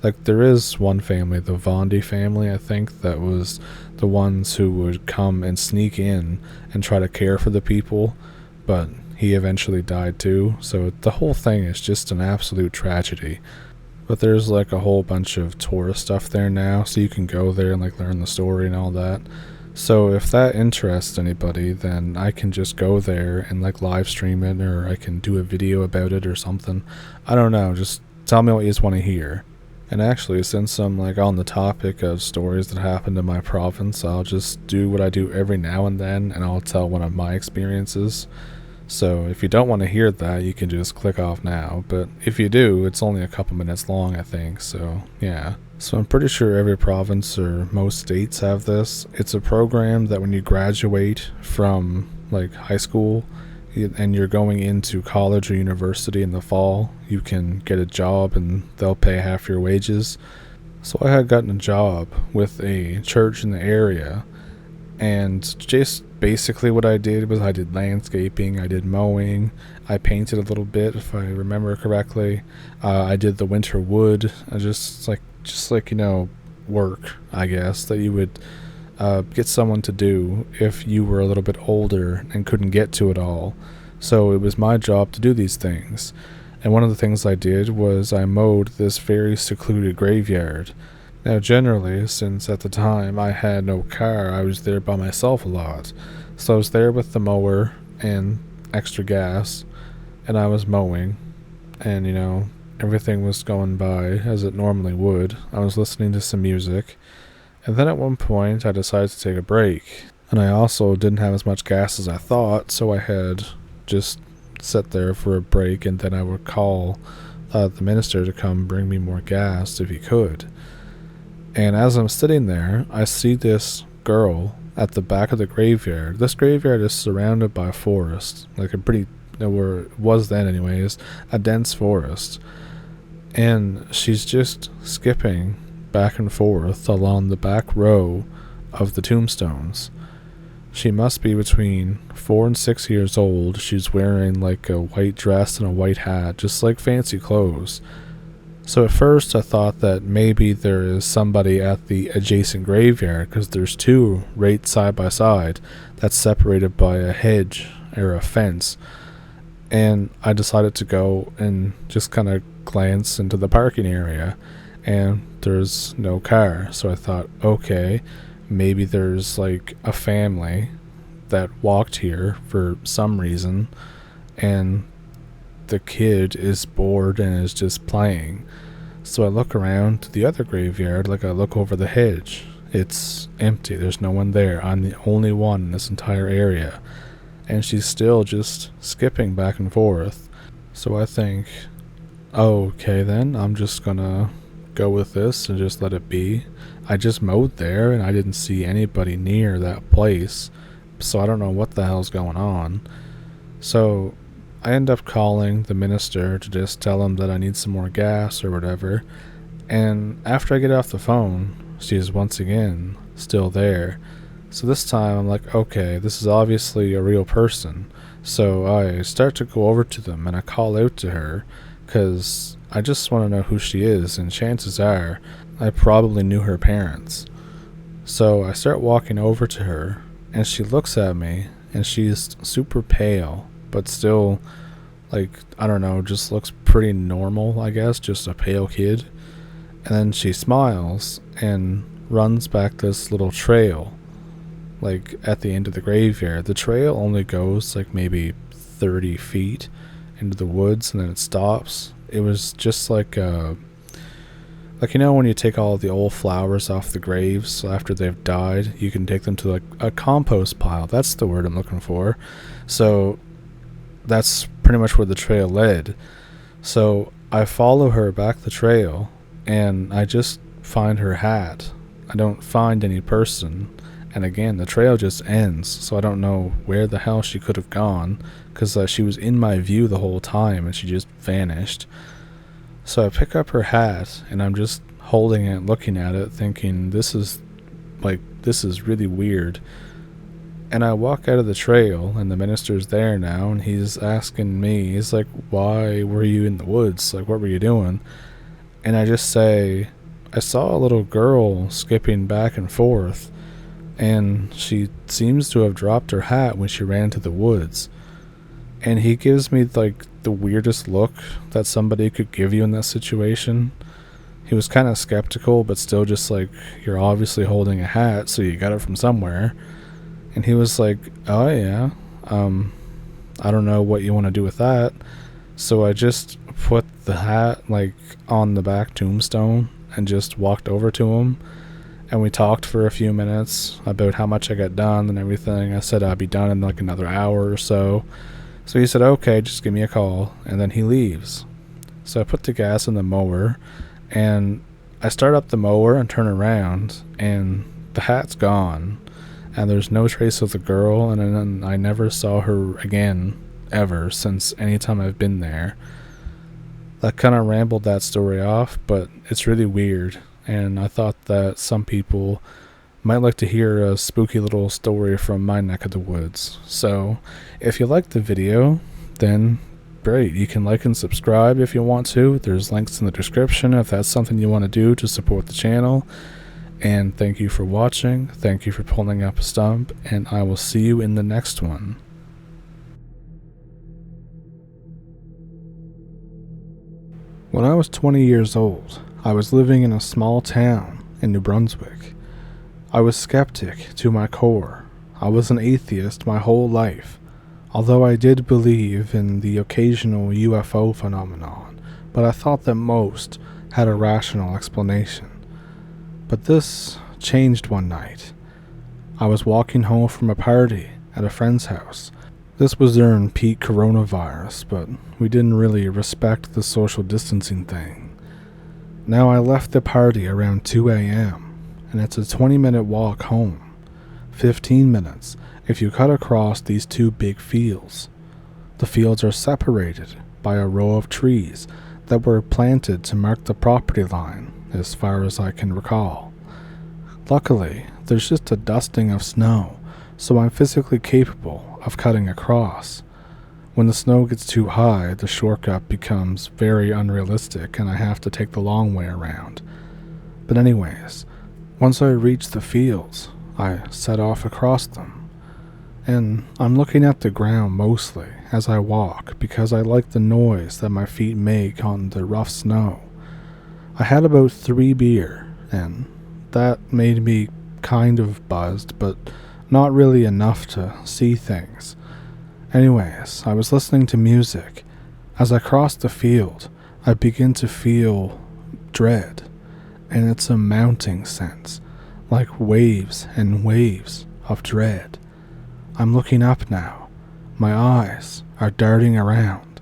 Like, there is one family, the Vondi family, I think, that was the ones who would come and sneak in and try to care for the people, but he eventually died too, so the whole thing is just an absolute tragedy. But there's like a whole bunch of tourist stuff there now, so you can go there and like learn the story and all that. So if that interests anybody, then I can just go there and like live stream it, or I can do a video about it or something. I don't know, just tell me what you just want to hear. And actually, since I'm like on the topic of stories that happened in my province, I'll just do what I do every now and then, and I'll tell one of my experiences. So if you don't want to hear that, you can just click off now. But if you do, it's only a couple minutes long, I think. So yeah. So I'm pretty sure every province or most states have this. It's a program that when you graduate from like high school and you're going into college or university in the fall, you can get a job and they'll pay half your wages. So I had gotten a job with a church in the area, and just basically what I did was I did landscaping, I did mowing, I painted a little bit if I remember correctly. I did the winter wood, just like work, I guess, that you would get someone to do if you were a little bit older and couldn't get to it all. So it was my job to do these things. And one of the things I did was I mowed this very secluded graveyard. Now generally, since at the time I had no car, I was there by myself a lot. So I was there with the mower and extra gas, and I was mowing, and everything was going by as it normally would. I was listening to some music, and then at one point I decided to take a break. And I also didn't have as much gas as I thought, so I had just sat there for a break, and then I would call the minister to come bring me more gas if he could. And as I'm sitting there, I see this girl at the back of the graveyard. This graveyard is surrounded by a forest, like a pretty, or it was then anyways, a dense forest. And she's just skipping back and forth along the back row of the tombstones. She must be between 4 and 6 years old. She's wearing like a white dress and a white hat, just like fancy clothes. So at first I thought that maybe there is somebody at the adjacent graveyard, because there's two right side by side that's separated by a hedge or a fence. And I decided to go and just kind of glance into the parking area, and there's no car. So I thought, okay, maybe there's like a family that walked here for some reason, and the kid is bored and is just playing. So I look around to the other graveyard, like I look over the hedge. It's empty, there's no one there. I'm the only one in this entire area. And she's still just skipping back and forth. So I think, oh, okay then, I'm just gonna go with this and just let it be. I just mowed there and I didn't see anybody near that place, so I don't know what the hell's going on. So I end up calling the minister to just tell him that I need some more gas or whatever. And after I get off the phone, she's once again still there. So this time I'm like, okay, this is obviously a real person. So I start to go over to them and I call out to her, because I just want to know who she is, and chances are I probably knew her parents. So I start walking over to her, and she looks at me, and she's super pale, but still, like, I don't know, just looks pretty normal, I guess, just a pale kid. And then she smiles and runs back this little trail, like at the end of the graveyard. The trail only goes like maybe 30 feet into the woods, and then it stops. It was just like when you take all the old flowers off the graves after they've died, you can take them to like a compost pile. That's the word I'm looking for. So that's pretty much where the trail led. So I follow her back the trail, and I just find her hat. I don't find any person. And again, the trail just ends, so I don't know where the hell she could have gone, because she was in my view the whole time and she just vanished. So I pick up her hat and I'm just holding it, looking at it, thinking this is really weird. And I walk out of the trail, and the minister's there now, and he's asking me, he's like, why were you in the woods? Like, what were you doing? and I just say, I saw a little girl skipping back and forth, and she seems to have dropped her hat when she ran to the woods. And he gives me like the weirdest look that somebody could give you in that situation. He was kind of skeptical, but still just like, you're obviously holding a hat, so you got it from somewhere. And he was like, oh yeah, I don't know what you want to do with that. So I just put the hat like on the back tombstone and just walked over to him. And we talked for a few minutes about how much I got done and everything. I said I'd be done in like another hour or so. So he said, okay, just give me a call. And then he leaves. So I put the gas in the mower, and I start up the mower and turn around, and the hat's gone. And there's no trace of the girl, and then I never saw her again, ever, since any time I've been there. That kind of rambled that story off, but it's really weird. And I thought that some people might like to hear a spooky little story from my neck of the woods. So if you liked the video, then great. You can like and subscribe if you want to. There's links in the description if that's something you want to do to support the channel. And thank you for watching. Thank you for pulling up a stump, and I will see you in the next one. When I was 20 years old, I was living in a small town in New Brunswick. I was skeptic to my core. I was an atheist my whole life, although I did believe in the occasional UFO phenomenon, but I thought that most had a rational explanation. But this changed one night. I was walking home from a party at a friend's house. This was during peak coronavirus, but we didn't really respect the social distancing thing. Now I left the party around 2 a.m., and it's a 20-minute walk home. 15 minutes if you cut across these two big fields. The fields are separated by a row of trees that were planted to mark the property line, as far as I can recall. Luckily, there's just a dusting of snow, so I'm physically capable of cutting across. When the snow gets too high, the shortcut becomes very unrealistic and I have to take the long way around. But anyways, once I reach the fields, I set off across them. And I'm looking at the ground mostly as I walk because I like the noise that my feet make on the rough snow. I had about 3 beer, and that made me kind of buzzed, but not really enough to see things. Anyways, I was listening to music. As I crossed the field, I begin to feel dread, and it's a mounting sense, like waves and waves of dread. I'm looking up now. My eyes are darting around.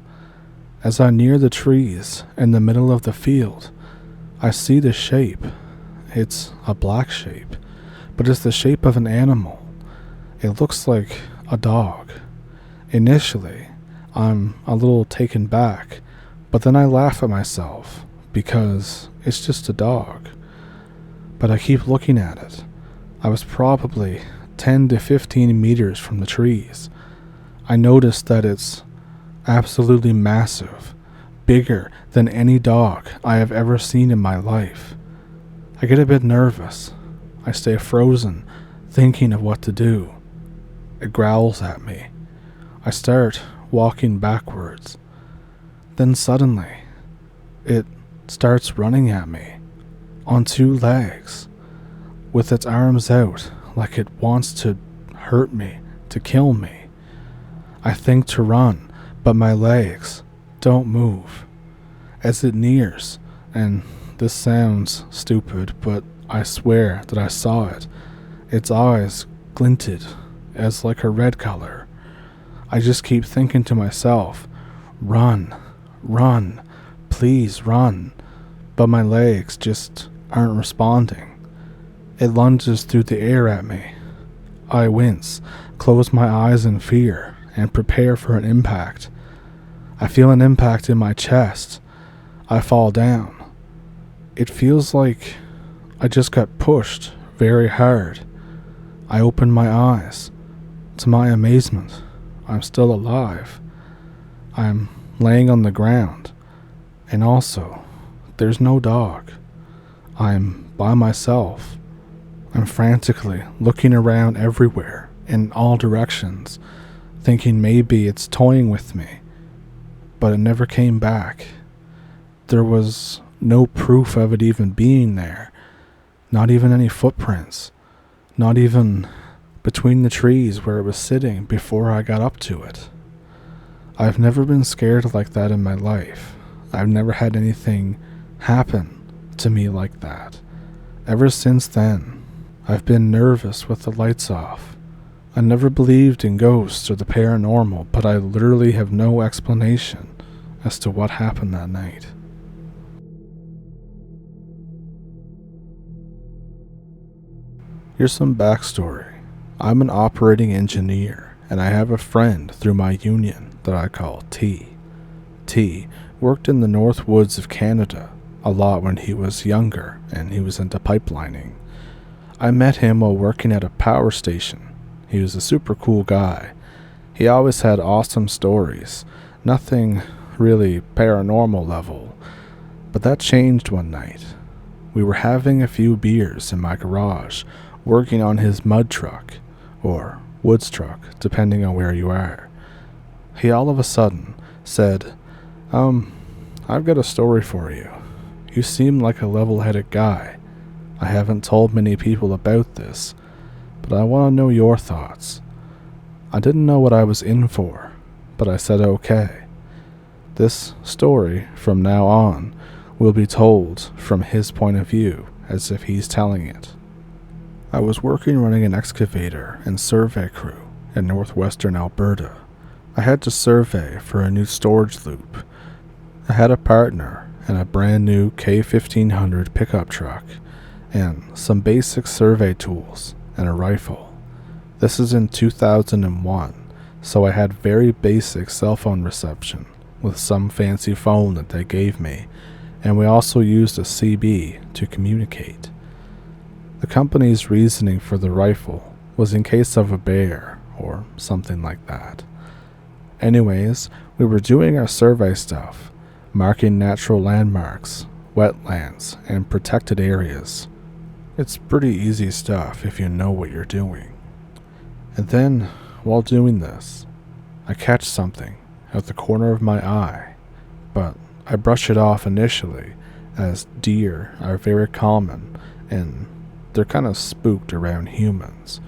As I near the trees in the middle of the field, I see the shape. It's a black shape, but it's the shape of an animal. It looks like a dog. Initially, I'm a little taken back, but then I laugh at myself because it's just a dog. But I keep looking at it. I was probably 10 to 15 meters from the trees. I noticed that it's absolutely massive, bigger than any dog I have ever seen in my life. I get a bit nervous. I stay frozen, thinking of what to do. It growls at me. I start walking backwards. Then suddenly, it starts running at me, on 2 legs, with its arms out like it wants to hurt me, to kill me. I think to run, but my legs don't move. As it nears, and this sounds stupid, but I swear that I saw it, its eyes glinted as like a red color. I just keep thinking to myself, run, run, please run, but my legs just aren't responding. It lunges through the air at me. I wince, close my eyes in fear, and prepare for an impact. I feel an impact in my chest. I fall down. It feels like I just got pushed very hard. I open my eyes. To my amazement, I'm still alive. I'm laying on the ground, and also, there's no dog. I'm by myself. I'm frantically looking around everywhere, in all directions, thinking maybe it's toying with me. But it never came back. There was no proof of it even being there. Not even any footprints. Not even between the trees where it was sitting before I got up to it. I've never been scared like that in my life. I've never had anything happen to me like that. Ever since then, I've been nervous with the lights off. I never believed in ghosts or the paranormal, but I literally have no explanation as to what happened that night. Here's some backstory. I'm an operating engineer, and I have a friend through my union that I call T. T worked in the North Woods of Canada a lot when he was younger, and he was into pipelining. I met him while working at a power station. He was a super cool guy. He always had awesome stories, nothing really paranormal level, but that changed one night. We were having a few beers in my garage, working on his mud truck, or woods truck, depending on where you are. He all of a sudden said, I've got a story for you. You seem like a level-headed guy. I haven't told many people about this, but I want to know your thoughts. I didn't know what I was in for, but I said okay. This story, from now on, will be told from his point of view, as if he's telling it. I was working running an excavator and survey crew in northwestern Alberta. I had to survey for a new storage loop. I had a partner and a brand new K1500 pickup truck and some basic survey tools and a rifle. This is in 2001, so I had very basic cell phone reception with some fancy phone that they gave me, and we also used a CB to communicate. The company's reasoning for the rifle was in case of a bear or something like that. Anyways, we were doing our survey stuff, marking natural landmarks, wetlands, and protected areas. It's pretty easy stuff if you know what you're doing. And then, while doing this, I catch something at the corner of my eye, but I brush it off initially, as deer are very common and they're kind of spooked around humans.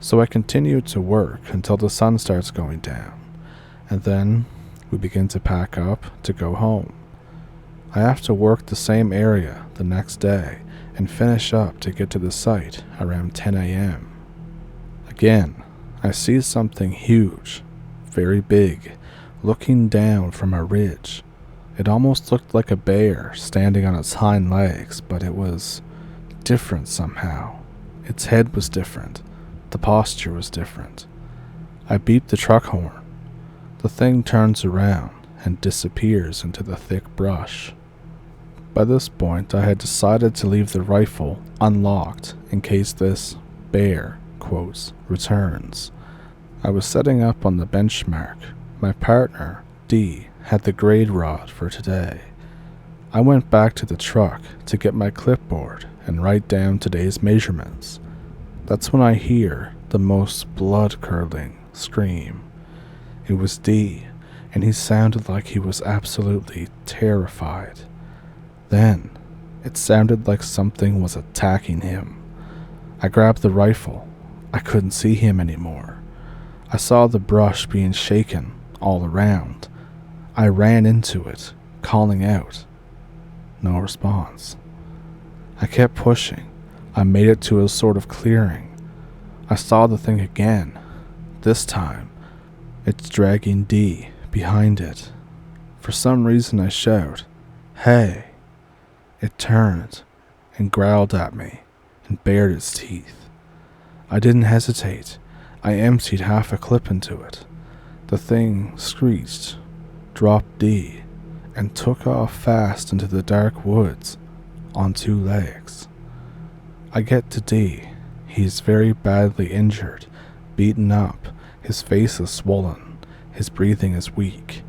So I continue to work until the sun starts going down, and then we begin to pack up to go home. I have to work the same area the next day and finish up to get to the site around 10 a.m. Again, I see something huge, very big, looking down from a ridge. It almost looked like a bear standing on its hind legs, but it was different somehow. Its head was different. The posture was different. I beep the truck horn. The thing turns around and disappears into the thick brush. By this point, I had decided to leave the rifle unlocked in case this bear, quotes, returns. I was setting up on the benchmark. My partner, D, had the grade rod for today. I went back to the truck to get my clipboard and write down today's measurements. That's when I hear the most blood-curdling scream. It was D, and he sounded like he was absolutely terrified. Then, it sounded like something was attacking him. I grabbed the rifle. I couldn't see him anymore. I saw the brush being shaken all around. I ran into it, calling out. No response. I kept pushing. I made it to a sort of clearing. I saw the thing again. This time, it's dragging D behind it. For some reason I shout, "Hey!" It turned and growled at me and bared its teeth. I didn't hesitate. I emptied half a clip into it. The thing screeched, dropped D, and took off fast into the dark woods on two legs. I get to D. He's very badly injured, beaten up. His face is swollen. His breathing is weak.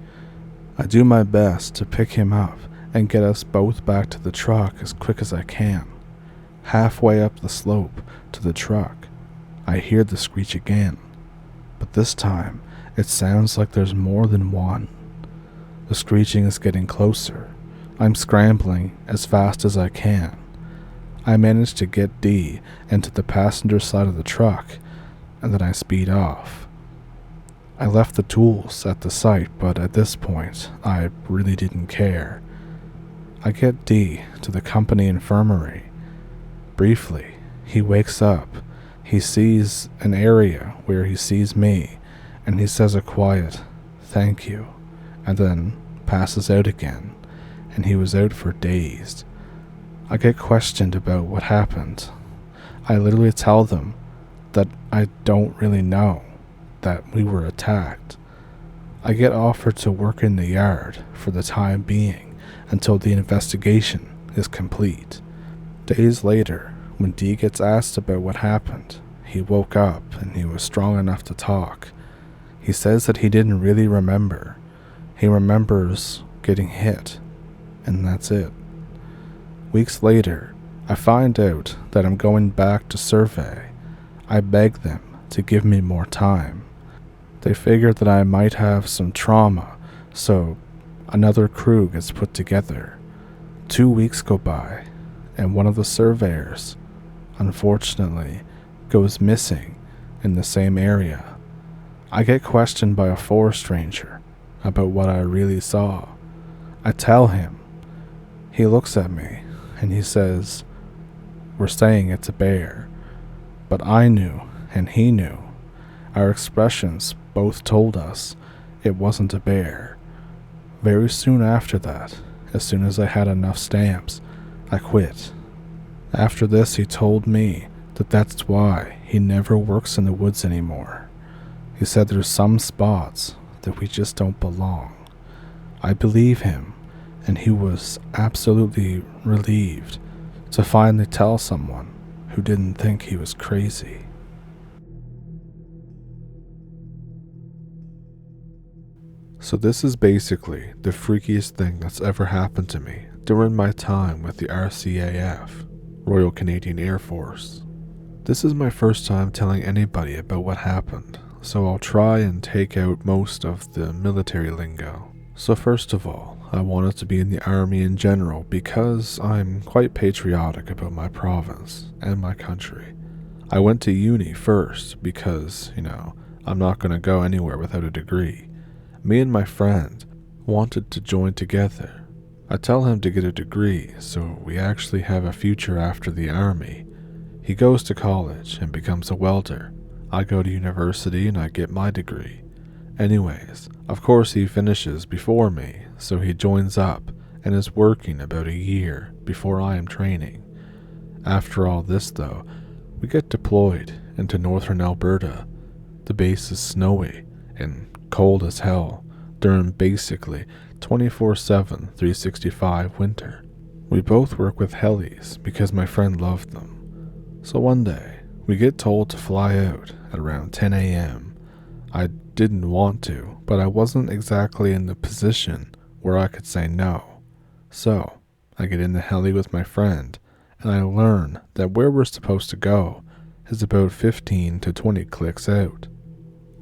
I do my best to pick him up and get us both back to the truck as quick as I can. Halfway up the slope to the truck, I hear the screech again, but this time it sounds like there's more than one. The screeching is getting closer. I'm scrambling as fast as I can. I manage to get Dee into the passenger side of the truck, and then I speed off. I left the tools at the site, but at this point, I really didn't care. I get Dee to the company infirmary. Briefly, he wakes up. He sees an area where he sees me, and he says a quiet, "Thank you," and then passes out again, and he was out for days. I get questioned about what happened. I literally tell them that I don't really know, that we were attacked. I get offered to work in the yard for the time being until the investigation is complete. Days later, when Dee gets asked about what happened, he woke up and he was strong enough to talk. He says that he didn't really remember. He remembers getting hit, and that's it. Weeks later, I find out that I'm going back to survey. I beg them to give me more time. They figure that I might have some trauma, so another crew gets put together. 2 weeks go by, and one of the surveyors, unfortunately, goes missing in the same area. I get questioned by a forest ranger about what I really saw. I tell him. He looks at me and he says, "We're saying it's a bear." But I knew and he knew. Our expressions both told us it wasn't a bear. Very soon after that, as soon as I had enough stamps, I quit. After this, he told me that that's why he never works in the woods anymore. He said there's some spots that we just don't belong. I believe him, and he was absolutely relieved to finally tell someone who didn't think he was crazy. So this is basically the freakiest thing that's ever happened to me during my time with the RCAF, Royal Canadian Air Force. This is my first time telling anybody about what happened, so I'll try and take out most of the military lingo. So first of all, I wanted to be in the army in general because I'm quite patriotic about my province and my country. I went to uni first because, I'm not going to go anywhere without a degree. Me and my friend wanted to join together. I tell him to get a degree so we actually have a future after the army. He goes to college and becomes a welder. I go to university and I get my degree. Anyways, of course he finishes before me, so he joins up and is working about a year before I am training. After all this though, we get deployed into northern Alberta. The base is snowy and cold as hell during basically 24/7, 365 winter. We both work with helis because my friend loved them. So one day, we get told to fly out at around 10 a.m. I didn't want to, but I wasn't exactly in the position where I could say no. So, I get in the heli with my friend, and I learn that where we're supposed to go is about 15 to 20 clicks out.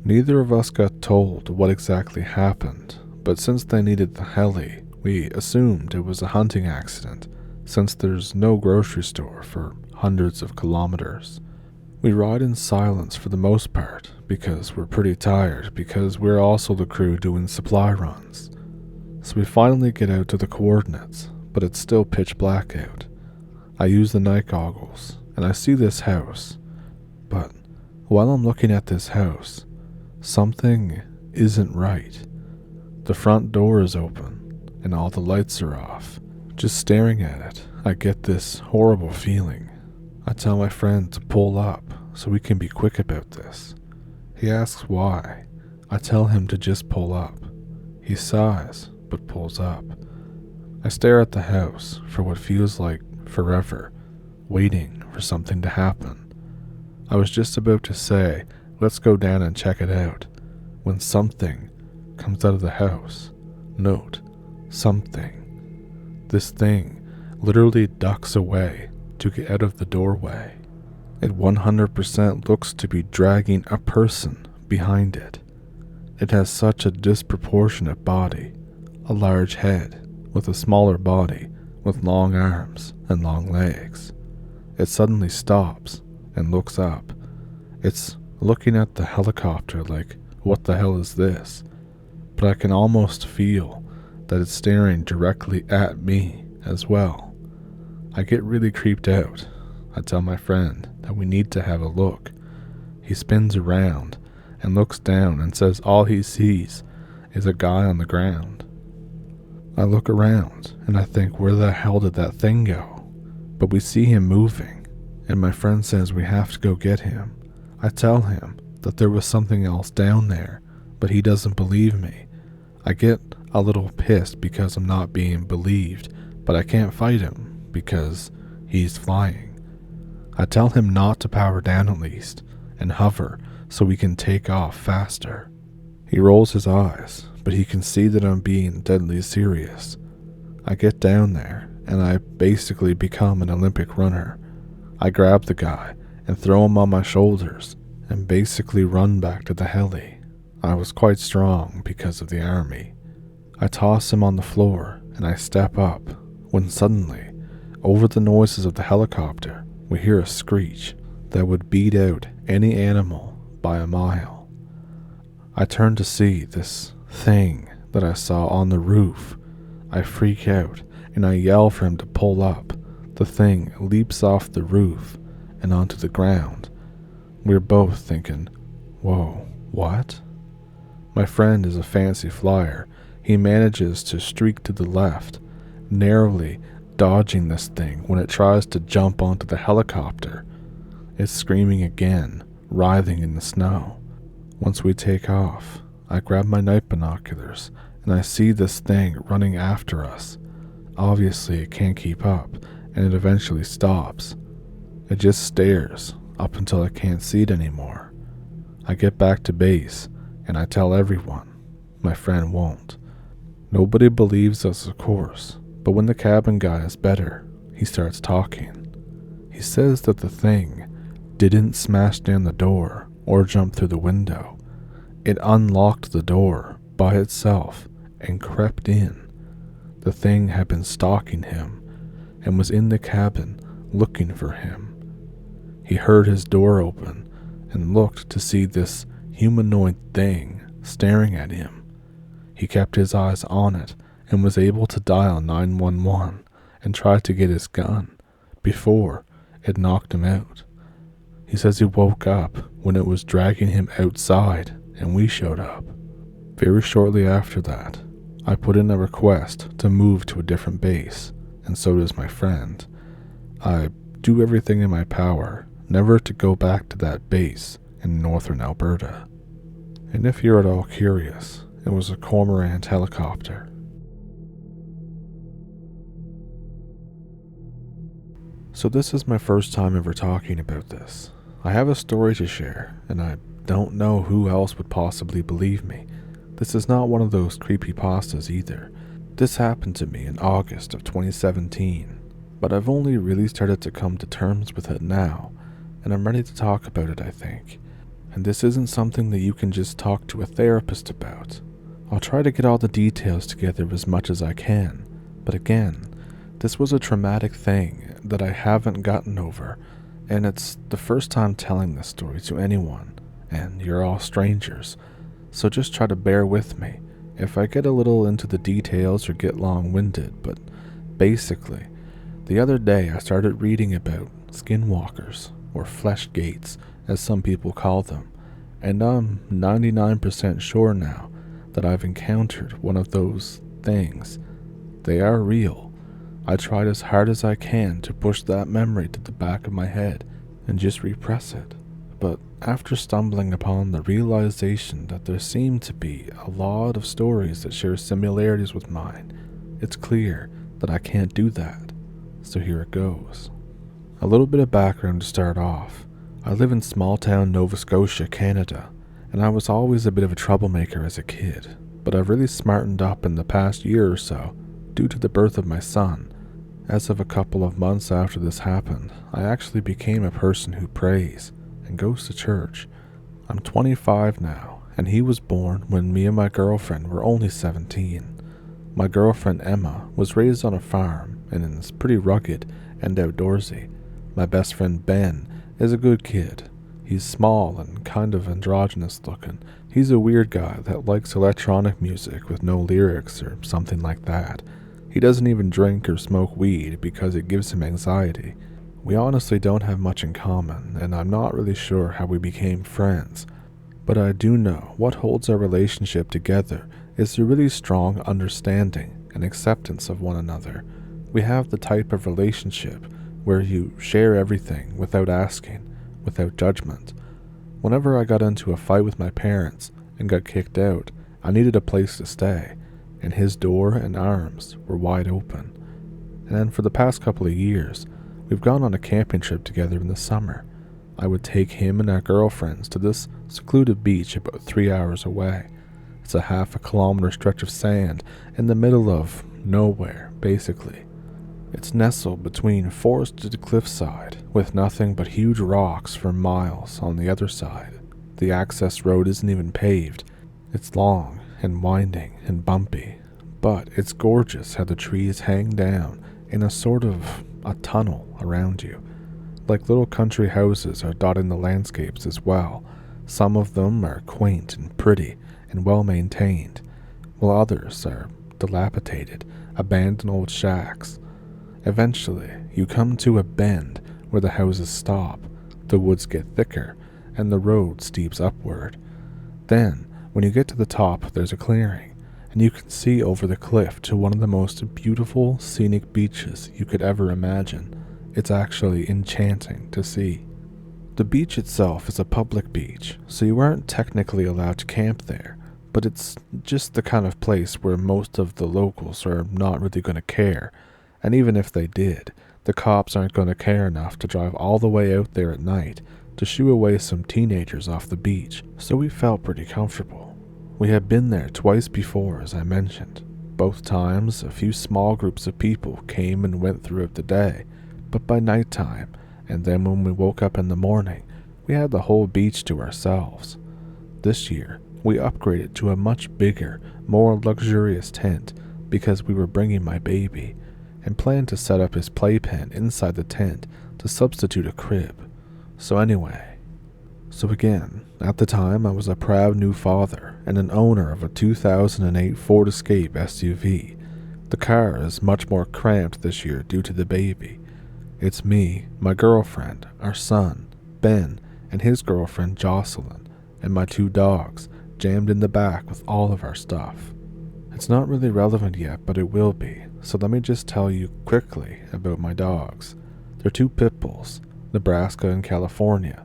Neither of us got told what exactly happened, but since they needed the heli, we assumed it was a hunting accident, since there's no grocery store for hundreds of kilometers. We ride in silence for the most part, because we're pretty tired, because we're also the crew doing supply runs. So we finally get out to the coordinates, but it's still pitch black out. I use the night goggles, and I see this house, but while I'm looking at this house, something isn't right. The front door is open, and all the lights are off. Just staring at it, I get this horrible feeling. I tell my friend to pull up so we can be quick about this. He asks why. I tell him to just pull up. He sighs, but pulls up. I stare at the house for what feels like forever, waiting for something to happen. I was just about to say, "Let's go down and check it out," when something comes out of the house. Note, something. This thing literally ducks away to get out of the doorway. It 100% looks to be dragging a person behind it. It has such a disproportionate body, a large head with a smaller body with long arms and long legs. It suddenly stops and looks up. It's looking at the helicopter like, what the hell is this? But I can almost feel that it's staring directly at me as well. I get really creeped out. I tell my friend that we need to have a look. He spins around and looks down and says all he sees is a guy on the ground. I look around and I think, where the hell did that thing go? But we see him moving, and my friend says we have to go get him. I tell him that there was something else down there, but he doesn't believe me. I get a little pissed because I'm not being believed, but I can't fight him because he's flying. I tell him not to power down at least, and hover so we can take off faster. He rolls his eyes, but he can see that I'm being deadly serious. I get down there, and I basically become an Olympic runner. I grab the guy and throw him on my shoulders, and basically run back to the heli. I was quite strong because of the army. I toss him on the floor, and I step up, when suddenly, over the noises of the helicopter, we hear a screech that would beat out any animal by a mile. I turn to see this thing that I saw on the roof. I freak out, and I yell for him to pull up. The thing leaps off the roof and onto the ground. We're both thinking, whoa, what? My friend is a fancy flyer. He manages to streak to the left, narrowly dodging this thing when it tries to jump onto the helicopter. It's screaming again, writhing in the snow. Once we take off, I grab my night binoculars and I see this thing running after us. Obviously it can't keep up, and it eventually stops. It just stares up until I can't see it anymore. I get back to base and I tell everyone. My friend won't. Nobody believes us, of course, but when the cabin guy is better, he starts talking. He says that the thing didn't smash down the door or jump through the window. It unlocked the door by itself and crept in. The thing had been stalking him and was in the cabin looking for him. He heard his door open and looked to see this humanoid thing staring at him. He kept his eyes on it and was able to dial 911 and try to get his gun before it knocked him out. He says he woke up when it was dragging him outside and we showed up. Very shortly after that, I put in a request to move to a different base, and so does my friend. I do everything in my power never to go back to that base in northern Alberta. And if you're at all curious, it was a Cormorant helicopter. So this is my first time ever talking about this. I have a story to share, and I don't know who else would possibly believe me. This is not one of those creepypastas either. This happened to me in August of 2017, but I've only really started to come to terms with it now, and I'm ready to talk about it, I think. And this isn't something that you can just talk to a therapist about. I'll try to get all the details together as much as I can, but again, this was a traumatic thing that I haven't gotten over, and it's the first time telling this story to anyone, and you're all strangers, so just try to bear with me if I get a little into the details or get long-winded. But basically, the other day I started reading about skinwalkers, or flesh gates as some people call them, and I'm 99% sure now that I've encountered one of those things. They are real. I tried as hard as I can to push that memory to the back of my head and just repress it, but after stumbling upon the realization that there seemed to be a lot of stories that share similarities with mine, it's clear that I can't do that, so here it goes. A little bit of background to start off. I live in small-town Nova Scotia, Canada, and I was always a bit of a troublemaker as a kid, but I've really smartened up in the past year or so due to the birth of my son. As of a couple of months after this happened, I actually became a person who prays and goes to church. I'm 25 now, and he was born when me and my girlfriend were only 17. My girlfriend Emma was raised on a farm and is pretty rugged and outdoorsy. My best friend Ben is a good kid. He's small and kind of androgynous looking. He's a weird guy that likes electronic music with no lyrics or something like that. He doesn't even drink or smoke weed because it gives him anxiety. We honestly don't have much in common, and I'm not really sure how we became friends. But I do know what holds our relationship together is a really strong understanding and acceptance of one another. We have the type of relationship where you share everything without asking, without judgment. Whenever I got into a fight with my parents and got kicked out, I needed a place to stay, and his door and arms were wide open. And then for the past couple of years, we've gone on a camping trip together in the summer. I would take him and our girlfriends to this secluded beach about 3 hours away. It's a half a kilometer stretch of sand in the middle of nowhere, basically. It's nestled between forested cliffside with nothing but huge rocks for miles on the other side. The access road isn't even paved. It's long and winding and bumpy, but it's gorgeous how the trees hang down in a sort of a tunnel around you. Like little country houses are dotting the landscapes as well. Some of them are quaint and pretty and well maintained, while others are dilapidated, abandoned old shacks. Eventually, you come to a bend where the houses stop, the woods get thicker, and the road steeps upward. Then, when you get to the top, there's a clearing, and you can see over the cliff to one of the most beautiful scenic beaches you could ever imagine. It's actually enchanting to see. The beach itself is a public beach, so you aren't technically allowed to camp there, but it's just the kind of place where most of the locals are not really going to care, and even if they did, the cops aren't going to care enough to drive all the way out there at night to shoo away some teenagers off the beach, so we felt pretty comfortable. We had been there twice before, as I mentioned. Both times, a few small groups of people came and went throughout the day, but by nighttime, and then when we woke up in the morning, we had the whole beach to ourselves. This year, we upgraded to a much bigger, more luxurious tent because we were bringing my baby, and planned to set up his playpen inside the tent to substitute a crib. So again, at the time I was a proud new father and an owner of a 2008 Ford Escape SUV. The car is much more cramped this year due to the baby. It's me, my girlfriend, our son, Ben, and his girlfriend Jocelyn, and my 2 dogs, jammed in the back with all of our stuff. It's not really relevant yet, but it will be, so let me just tell you quickly about my dogs. They're 2 pit bulls, Nebraska and California.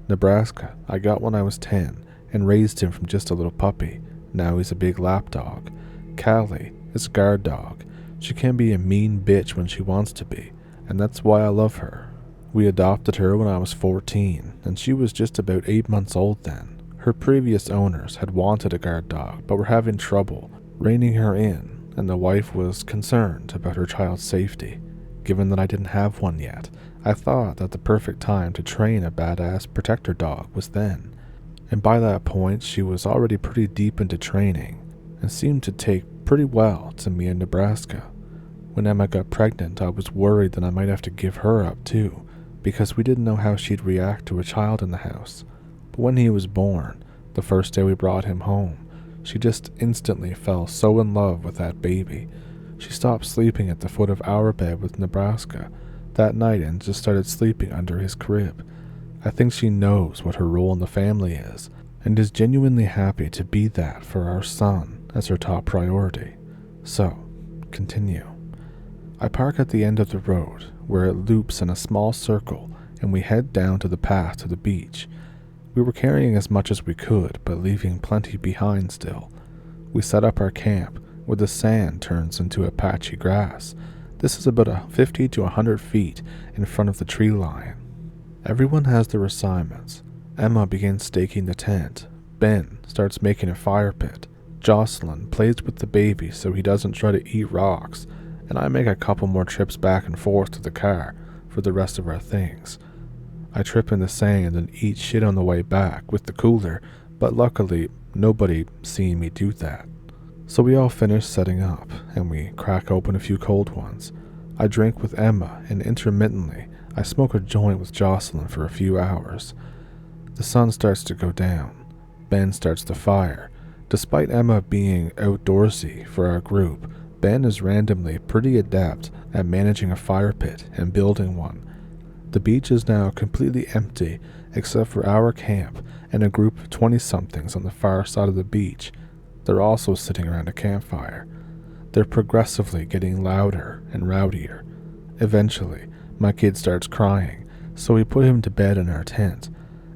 Nebraska I got when I was 10 and raised him from just a little puppy. Now he's a big lap dog. Callie is a guard dog. She can be a mean bitch when she wants to be, and that's why I love her. We adopted her when I was 14, and she was just about 8 months old then. Her previous owners had wanted a guard dog, but were having trouble reining her in, and the wife was concerned about her child's safety. Given that I didn't have one yet, I thought that the perfect time to train a badass protector dog was then. And by that point, she was already pretty deep into training, and seemed to take pretty well to me in Nebraska. When Emma got pregnant, I was worried that I might have to give her up too, because we didn't know how she'd react to a child in the house. But when he was born, the first day we brought him home, she just instantly fell so in love with that baby. She stopped sleeping at the foot of our bed with Nebraska that night and just started sleeping under his crib. I think she knows what her role in the family is, and is genuinely happy to be that for our son as her top priority. So, continue. I park at the end of the road, where it loops in a small circle, and we head down to the path to the beach. We were carrying as much as we could, but leaving plenty behind still. We set up our camp, where the sand turns into a patchy grass. This is about 50 to 100 feet in front of the tree line. Everyone has their assignments. Emma begins staking the tent. Ben starts making a fire pit. Jocelyn plays with the baby so he doesn't try to eat rocks, and I make a couple more trips back and forth to the car for the rest of our things. I trip in the sand and eat shit on the way back with the cooler, but luckily nobody seen me do that. So we all finish setting up, and we crack open a few cold ones. I drink with Emma, and intermittently I smoke a joint with Jocelyn for a few hours. The sun starts to go down. Ben starts the fire. Despite Emma being outdoorsy for our group, Ben is randomly pretty adept at managing a fire pit and building one. The beach is now completely empty except for our camp and a group of 20-somethings on the far side of the beach. They're also sitting around a campfire. They're progressively getting louder and rowdier. Eventually, my kid starts crying, so we put him to bed in our tent,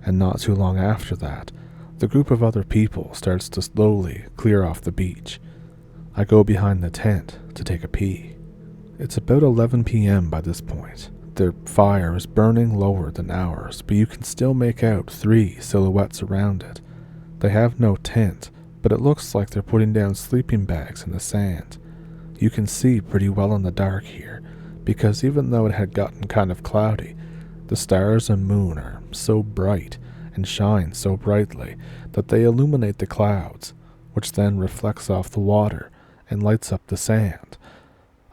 and not too long after that, the group of other people starts to slowly clear off the beach. I go behind the tent to take a pee. It's about 11 p.m. by this point. Their fire is burning lower than ours, but you can still make out 3 silhouettes around it. They have no tent, but it looks like they're putting down sleeping bags in the sand. You can see pretty well in the dark here, because even though it had gotten kind of cloudy, the stars and moon are so bright and shine so brightly that they illuminate the clouds, which then reflects off the water and lights up the sand.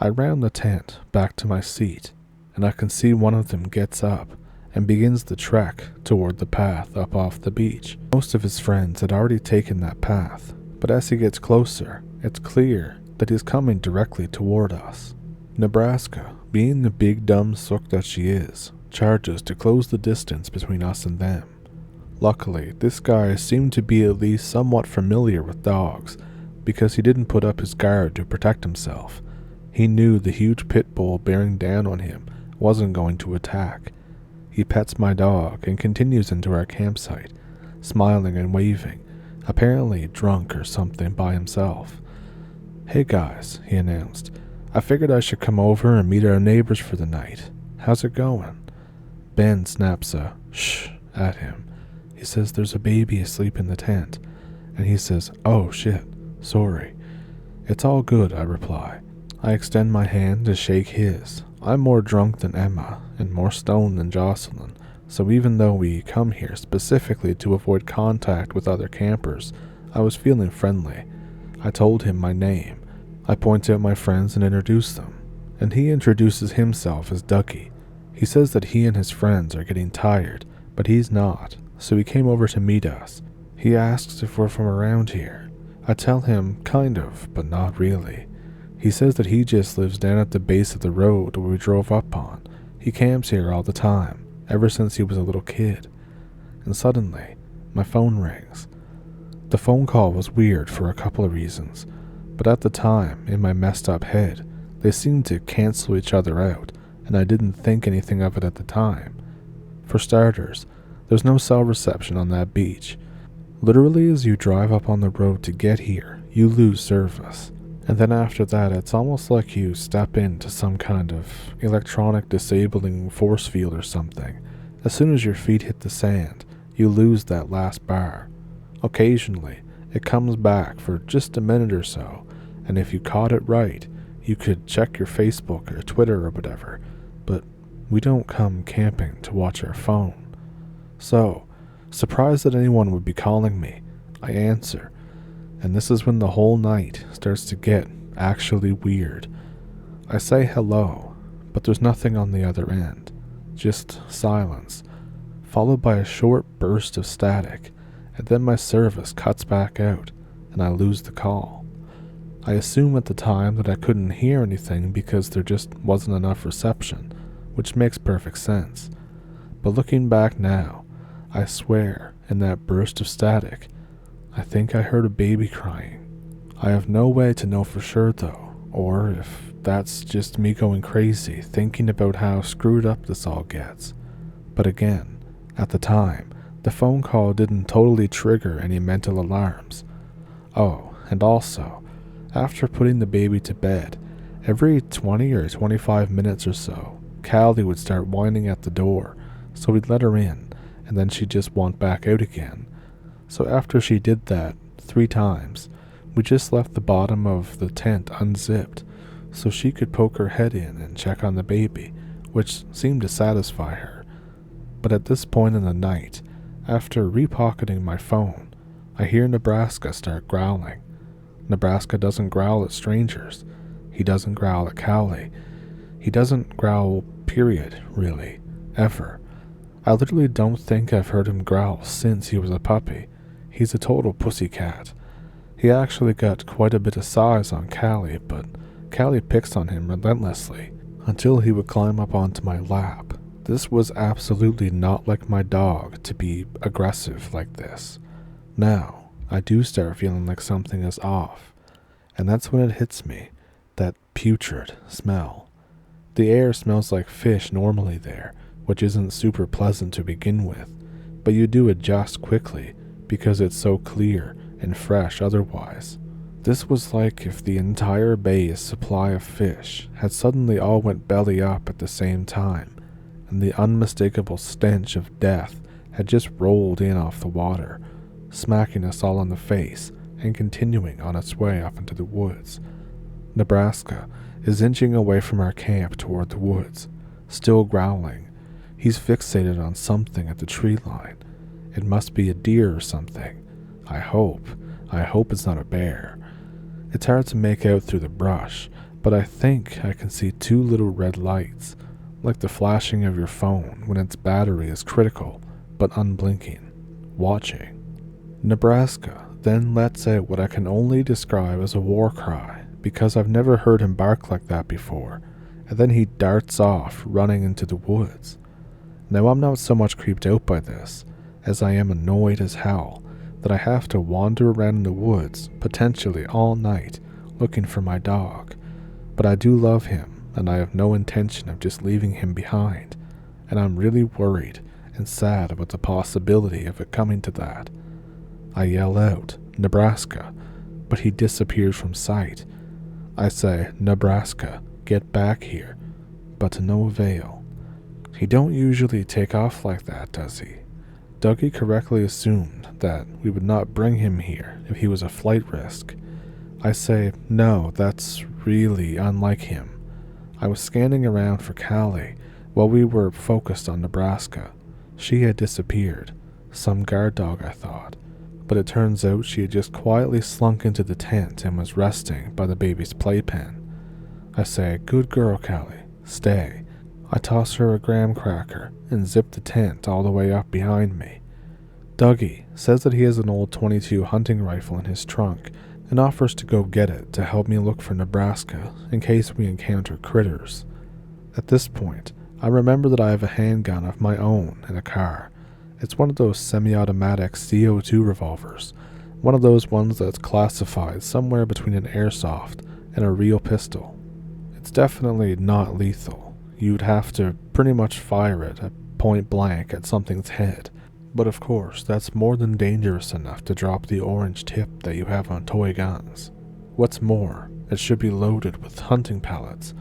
I round the tent back to my seat, and I can see one of them gets up and begins the trek toward the path up off the beach. Most of his friends had already taken that path, but as he gets closer, it's clear that he's coming directly toward us. Nebraska, being the big dumb sook that she is, charges to close the distance between us and them. Luckily, this guy seemed to be at least somewhat familiar with dogs, because he didn't put up his guard to protect himself. He knew the huge pit bull bearing down on him wasn't going to attack. He pets my dog and continues into our campsite, smiling and waving, apparently drunk or something by himself. "Hey guys," he announced. "I figured I should come over and meet our neighbors for the night. How's it going?" Ben snaps a shh at him. He says there's a baby asleep in the tent, and he says, "Oh shit, sorry." "It's all good," I reply. I extend my hand to shake his. I'm more drunk than Emma, and more stoned than Jocelyn, so even though we come here specifically to avoid contact with other campers, I was feeling friendly. I told him my name. I point out my friends and introduce them, and he introduces himself as Ducky. He says that he and his friends are getting tired, but he's not, so he came over to meet us. He asks if we're from around here. I tell him kind of, but not really. He says that he just lives down at the base of the road we drove up on. He camps here all the time, ever since he was a little kid. And suddenly, my phone rings. The phone call was weird for a couple of reasons, but at the time, in my messed up head, they seemed to cancel each other out, and I didn't think anything of it at the time. For starters, there's no cell reception on that beach. Literally, as you drive up on the road to get here, you lose service. And then after that, it's almost like you step into some kind of electronic disabling force field or something. As soon as your feet hit the sand, you lose that last bar. Occasionally, it comes back for just a minute or so, and if you caught it right, you could check your Facebook or Twitter or whatever, but we don't come camping to watch our phone. So, surprised that anyone would be calling me, I answer. And this is when the whole night starts to get actually weird. I say hello, but there's nothing on the other end. Just silence, followed by a short burst of static, and then my service cuts back out, and I lose the call. I assume at the time that I couldn't hear anything because there just wasn't enough reception, which makes perfect sense. But looking back now, I swear, in that burst of static, I think I heard a baby crying. I have no way to know for sure though, or if that's just me going crazy thinking about how screwed up this all gets. But again, at the time, the phone call didn't totally trigger any mental alarms. Oh, and also, after putting the baby to bed, every 20 or 25 minutes or so, Callie would start whining at the door, so we'd let her in, and then she'd just want back out again. So after she did that 3 times, we just left the bottom of the tent unzipped, so she could poke her head in and check on the baby, which seemed to satisfy her. But at this point in the night, after repocketing my phone, I hear Nebraska start growling. Nebraska doesn't growl at strangers. He doesn't growl at Callie. He doesn't growl, period, really, ever. I literally don't think I've heard him growl since he was a puppy. He's a total pussycat. He actually got quite a bit of size on Callie, but Callie picks on him relentlessly until he would climb up onto my lap. This was absolutely not like my dog to be aggressive like this. Now, I do start feeling like something is off, and that's when it hits me, that putrid smell. The air smells like fish normally there, which isn't super pleasant to begin with, but you do adjust quickly because it's so clear and fresh otherwise. This was like if the entire bay's supply of fish had suddenly all went belly up at the same time, and the unmistakable stench of death had just rolled in off the water, smacking us all in the face and continuing on its way up into the woods. Nebraska is inching away from our camp toward the woods, still growling. He's fixated on something at the tree line. It must be a deer or something. I hope it's not a bear. It's hard to make out through the brush, but I think I can see two little red lights, like the flashing of your phone when its battery is critical, but unblinking, watching. Nebraska then lets out what I can only describe as a war cry, because I've never heard him bark like that before, and then he darts off, running into the woods. Now I'm not so much creeped out by this, as I am annoyed as hell that I have to wander around in the woods, potentially all night, looking for my dog. But I do love him, and I have no intention of just leaving him behind, and I'm really worried and sad about the possibility of it coming to that. I yell out, "Nebraska," but he disappears from sight. I say, "Nebraska, get back here," but to no avail. He don't usually take off like that, does he? Dougie correctly assumed that we would not bring him here if he was a flight risk. I say, no, that's really unlike him. I was scanning around for Callie while we were focused on Nebraska. She had disappeared. Some guard dog, I thought. But it turns out she had just quietly slunk into the tent and was resting by the baby's playpen. I say, "Good girl, Callie. Stay." I toss her a graham cracker and zip the tent all the way up behind me. Dougie says that he has an old .22 hunting rifle in his trunk and offers to go get it to help me look for Nebraska in case we encounter critters. At this point, I remember that I have a handgun of my own in a car. It's one of those semi-automatic CO2 revolvers, one of those ones that's classified somewhere between an airsoft and a real pistol. It's definitely not lethal. You'd have to pretty much fire it at point blank at something's head. But of course, that's more than dangerous enough to drop the orange tip that you have on toy guns. What's more, it should be loaded with hunting pellets.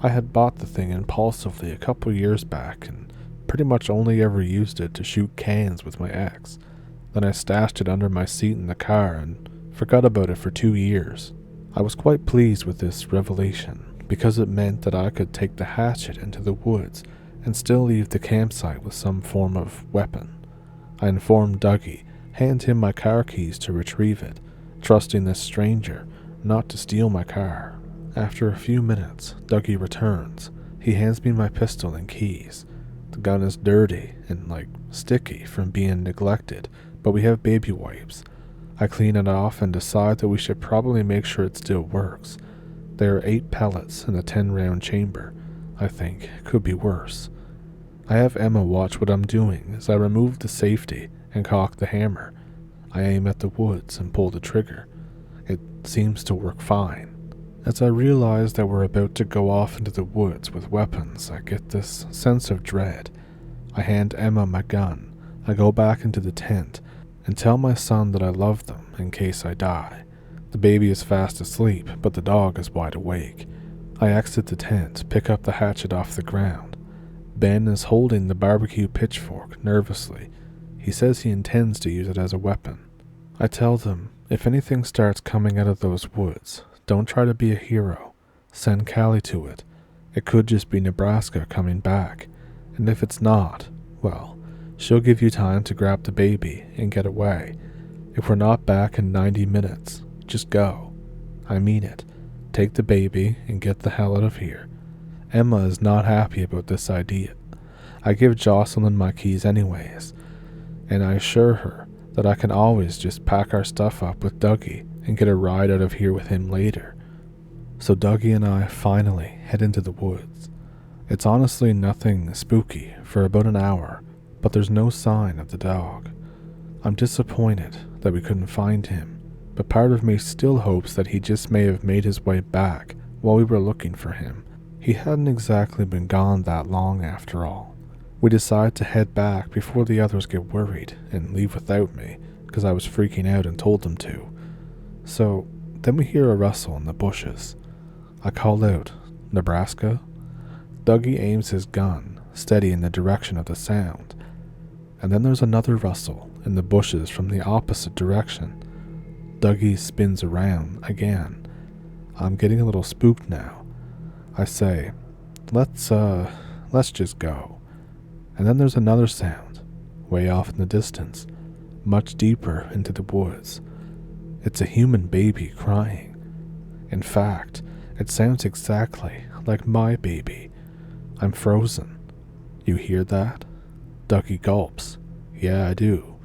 I had bought the thing impulsively a couple years back and pretty much only ever used it to shoot cans with my ex. Then I stashed it under my seat in the car and forgot about it for 2 years. I was quite pleased with this revelation, because it meant that I could take the hatchet into the woods and still leave the campsite with some form of weapon. I informed Dougie, hand him my car keys to retrieve it, trusting this stranger not to steal my car. After a few minutes, Dougie returns. He hands me my pistol and keys. The gun is dirty and, sticky from being neglected, but we have baby wipes. I clean it off and decide that we should probably make sure it still works. There are 8 pellets in a 10-round chamber. I think it could be worse. I have Emma watch what I'm doing as I remove the safety and cock the hammer. I aim at the woods and pull the trigger. It seems to work fine. As I realize that we're about to go off into the woods with weapons, I get this sense of dread. I hand Emma my gun. I go back into the tent and tell my son that I love them in case I die. The baby is fast asleep, but the dog is wide awake. I exit the tent, pick up the hatchet off the ground. Ben is holding the barbecue pitchfork nervously. He says he intends to use it as a weapon. I tell them, if anything starts coming out of those woods, don't try to be a hero. Send Callie to it. It could just be Nebraska coming back, and if it's not, well, she'll give you time to grab the baby and get away. If we're not back in 90 minutes, just go. I mean it. Take the baby and get the hell out of here. Emma is not happy about this idea. I give Jocelyn my keys anyways, and I assure her that I can always just pack our stuff up with Dougie and get a ride out of here with him later. So Dougie and I finally head into the woods. It's honestly nothing spooky for about an hour, but there's no sign of the dog. I'm disappointed that we couldn't find him, but part of me still hopes that he just may have made his way back while we were looking for him. He hadn't exactly been gone that long after all. We decide to head back before the others get worried and leave without me, because I was freaking out and told them to. So then we hear a rustle in the bushes. I call out, "Nebraska?" Dougie aims his gun steady in the direction of the sound, and then there's another rustle in the bushes from the opposite direction. Dougie spins around again. I'm getting a little spooked now. I say, let's just go. And then there's another sound, way off in the distance, much deeper into the woods. It's a human baby crying. In fact, it sounds exactly like my baby. I'm frozen. You hear that? Dougie gulps. Yeah, I do.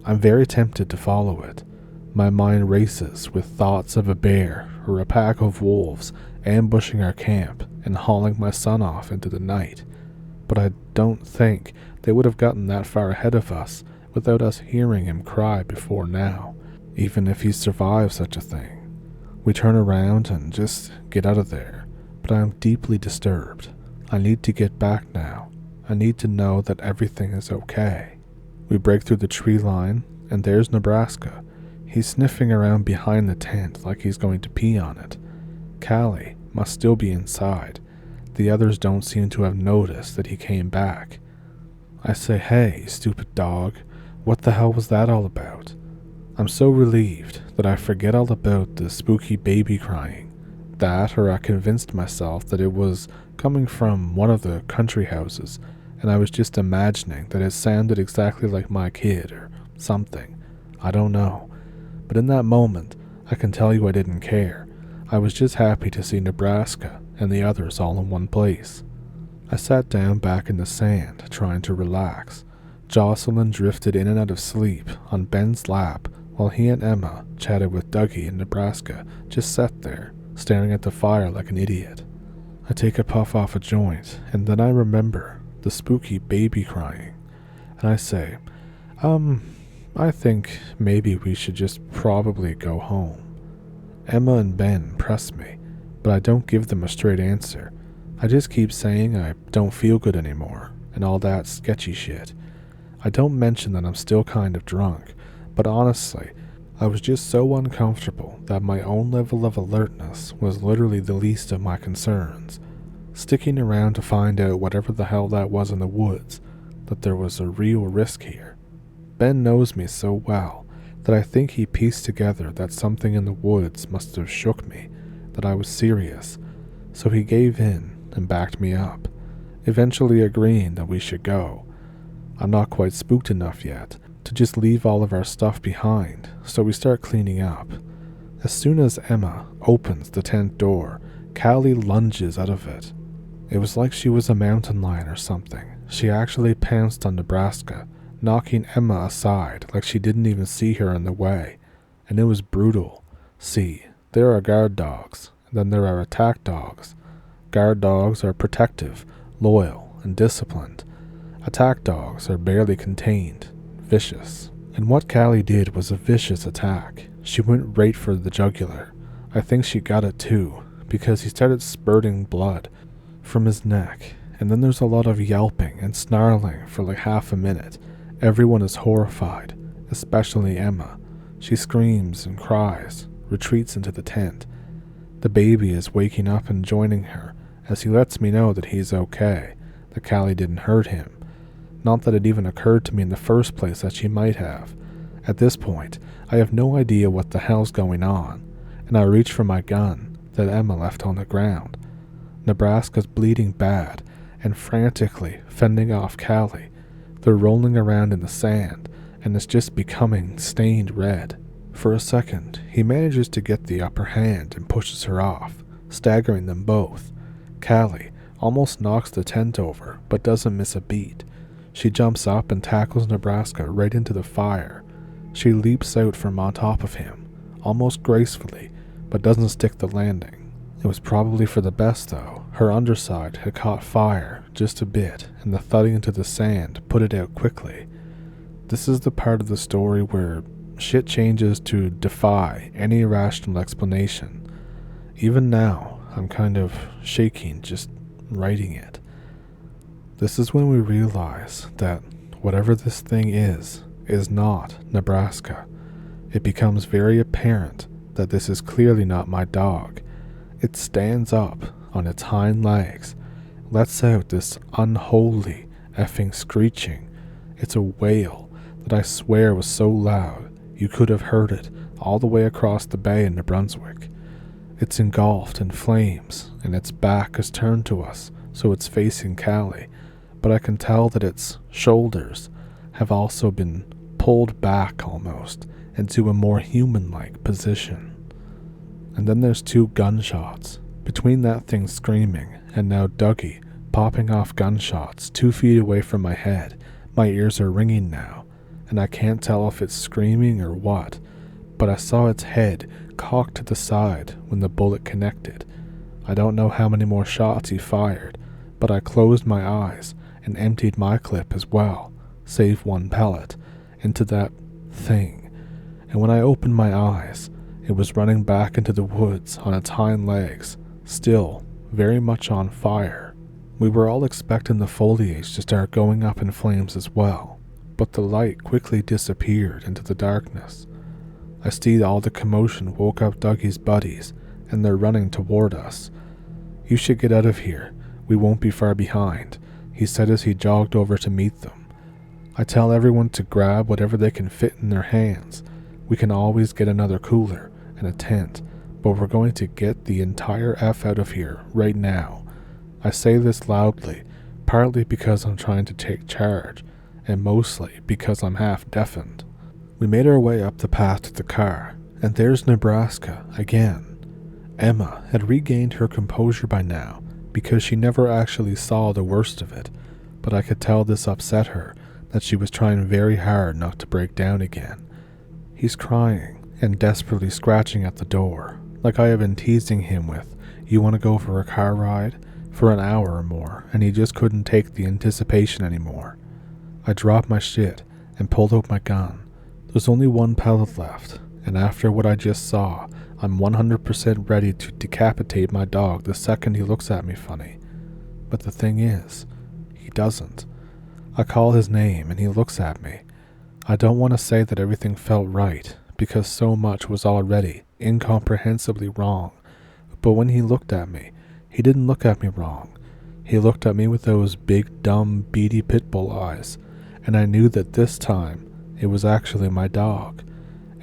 I'm very tempted to follow it. My mind races with thoughts of a bear or a pack of wolves ambushing our camp and hauling my son off into the night. But I don't think they would have gotten that far ahead of us without us hearing him cry before now, even if he survived such a thing. We turn around and just get out of there, but I am deeply disturbed. I need to get back now. I need to know that everything is okay. We break through the tree line, and there's Nebraska. He's sniffing around behind the tent like he's going to pee on it. Callie must still be inside. The others don't seem to have noticed that he came back. I say, "Hey, stupid dog, what the hell was that all about?" I'm so relieved that I forget all about the spooky baby crying. That, or I convinced myself that it was coming from one of the country houses, and I was just imagining that it sounded exactly like my kid or something. I don't know. But in that moment, I can tell you I didn't care. I was just happy to see Nebraska and the others all in one place. I sat down back in the sand, trying to relax. Jocelyn drifted in and out of sleep on Ben's lap, while he and Emma chatted with Dougie and Nebraska, just sat there, staring at the fire like an idiot. I take a puff off a joint, and then I remember the spooky baby crying, and I say, I think maybe we should just probably go home. Emma and Ben press me, but I don't give them a straight answer. I just keep saying I don't feel good anymore, and all that sketchy shit. I don't mention that I'm still kind of drunk, but honestly, I was just so uncomfortable that my own level of alertness was literally the least of my concerns. Sticking around to find out whatever the hell that was in the woods, that there was a real risk here. Ben knows me so well that I think he pieced together that something in the woods must have shook me, that I was serious, so he gave in and backed me up, eventually agreeing that we should go. I'm not quite spooked enough yet to just leave all of our stuff behind, so we start cleaning up. As soon as Emma opens the tent door, Callie lunges out of it. It was like she was a mountain lion or something. She actually pounced on Nebraska, knocking Emma aside like she didn't even see her in the way, and it was brutal. See, there are guard dogs, and then there are attack dogs. Guard dogs are protective, loyal, and disciplined. Attack dogs are barely contained, vicious. And what Callie did was a vicious attack. She went right for the jugular. I think she got it too, because he started spurting blood from his neck, and then there's a lot of yelping and snarling for like half a minute. Everyone is horrified, especially Emma. She screams and cries, retreats into the tent. The baby is waking up and joining her as he lets me know that he's okay, that Callie didn't hurt him. Not that it even occurred to me in the first place that she might have. At this point, I have no idea what the hell's going on, and I reach for my gun, that Emma left on the ground. Nebraska's bleeding bad and frantically fending off Callie. They're rolling around in the sand, and it's just becoming stained red. For a second, he manages to get the upper hand and pushes her off, staggering them both. Callie almost knocks the tent over, but doesn't miss a beat. She jumps up and tackles Nebraska right into the fire. She leaps out from on top of him, almost gracefully, but doesn't stick the landing. It was probably for the best, though. Her underside had caught fire just a bit, and the thudding into the sand put it out quickly. This is the part of the story where shit changes to defy any rational explanation. Even now, I'm kind of shaking just writing it. This is when we realize that whatever this thing is not Nebraska. It becomes very apparent that this is clearly not my dog. It stands up on its hind legs, lets out this unholy effing screeching. It's a wail that I swear was so loud you could have heard it all the way across the bay in New Brunswick. It's engulfed in flames, and its back is turned to us, so it's facing Callie, but I can tell that its shoulders have also been pulled back almost into a more human-like position. And then there's 2 gunshots. Between that thing screaming and now Dougie popping off gunshots 2 feet away from my head, my ears are ringing now, and I can't tell if it's screaming or what, but I saw its head cocked to the side when the bullet connected. I don't know how many more shots he fired, but I closed my eyes and emptied my clip as well, save 1 pellet, into that thing, and when I opened my eyes, it was running back into the woods on its hind legs, still very much on fire. We were all expecting the foliage to start going up in flames as well, but the light quickly disappeared into the darkness. I see all the commotion woke up Dougie's buddies, and they're running toward us. "You should get out of here. We won't be far behind," he said as he jogged over to meet them. I tell everyone to grab whatever they can fit in their hands. We can always get another cooler and a tent, but we're going to get the entire F out of here right now. I say this loudly, partly because I'm trying to take charge, and mostly because I'm half deafened. We made our way up the path to the car, and there's Nebraska again. Emma had regained her composure by now, because she never actually saw the worst of it, but I could tell this upset her, that she was trying very hard not to break down again. He's crying and desperately scratching at the door, like I have been teasing him with, "You want to go for a car ride?" for an hour or more, and he just couldn't take the anticipation anymore. I dropped my shit and pulled out my gun. There's only 1 pellet left, and after what I just saw, I'm 100% ready to decapitate my dog the second he looks at me funny. But the thing is, he doesn't. I call his name and he looks at me. I don't want to say that everything felt right, because so much was already incomprehensibly wrong, but when he looked at me, he didn't look at me wrong. He looked at me with those big, dumb, beady pit bull eyes, and I knew that this time it was actually my dog.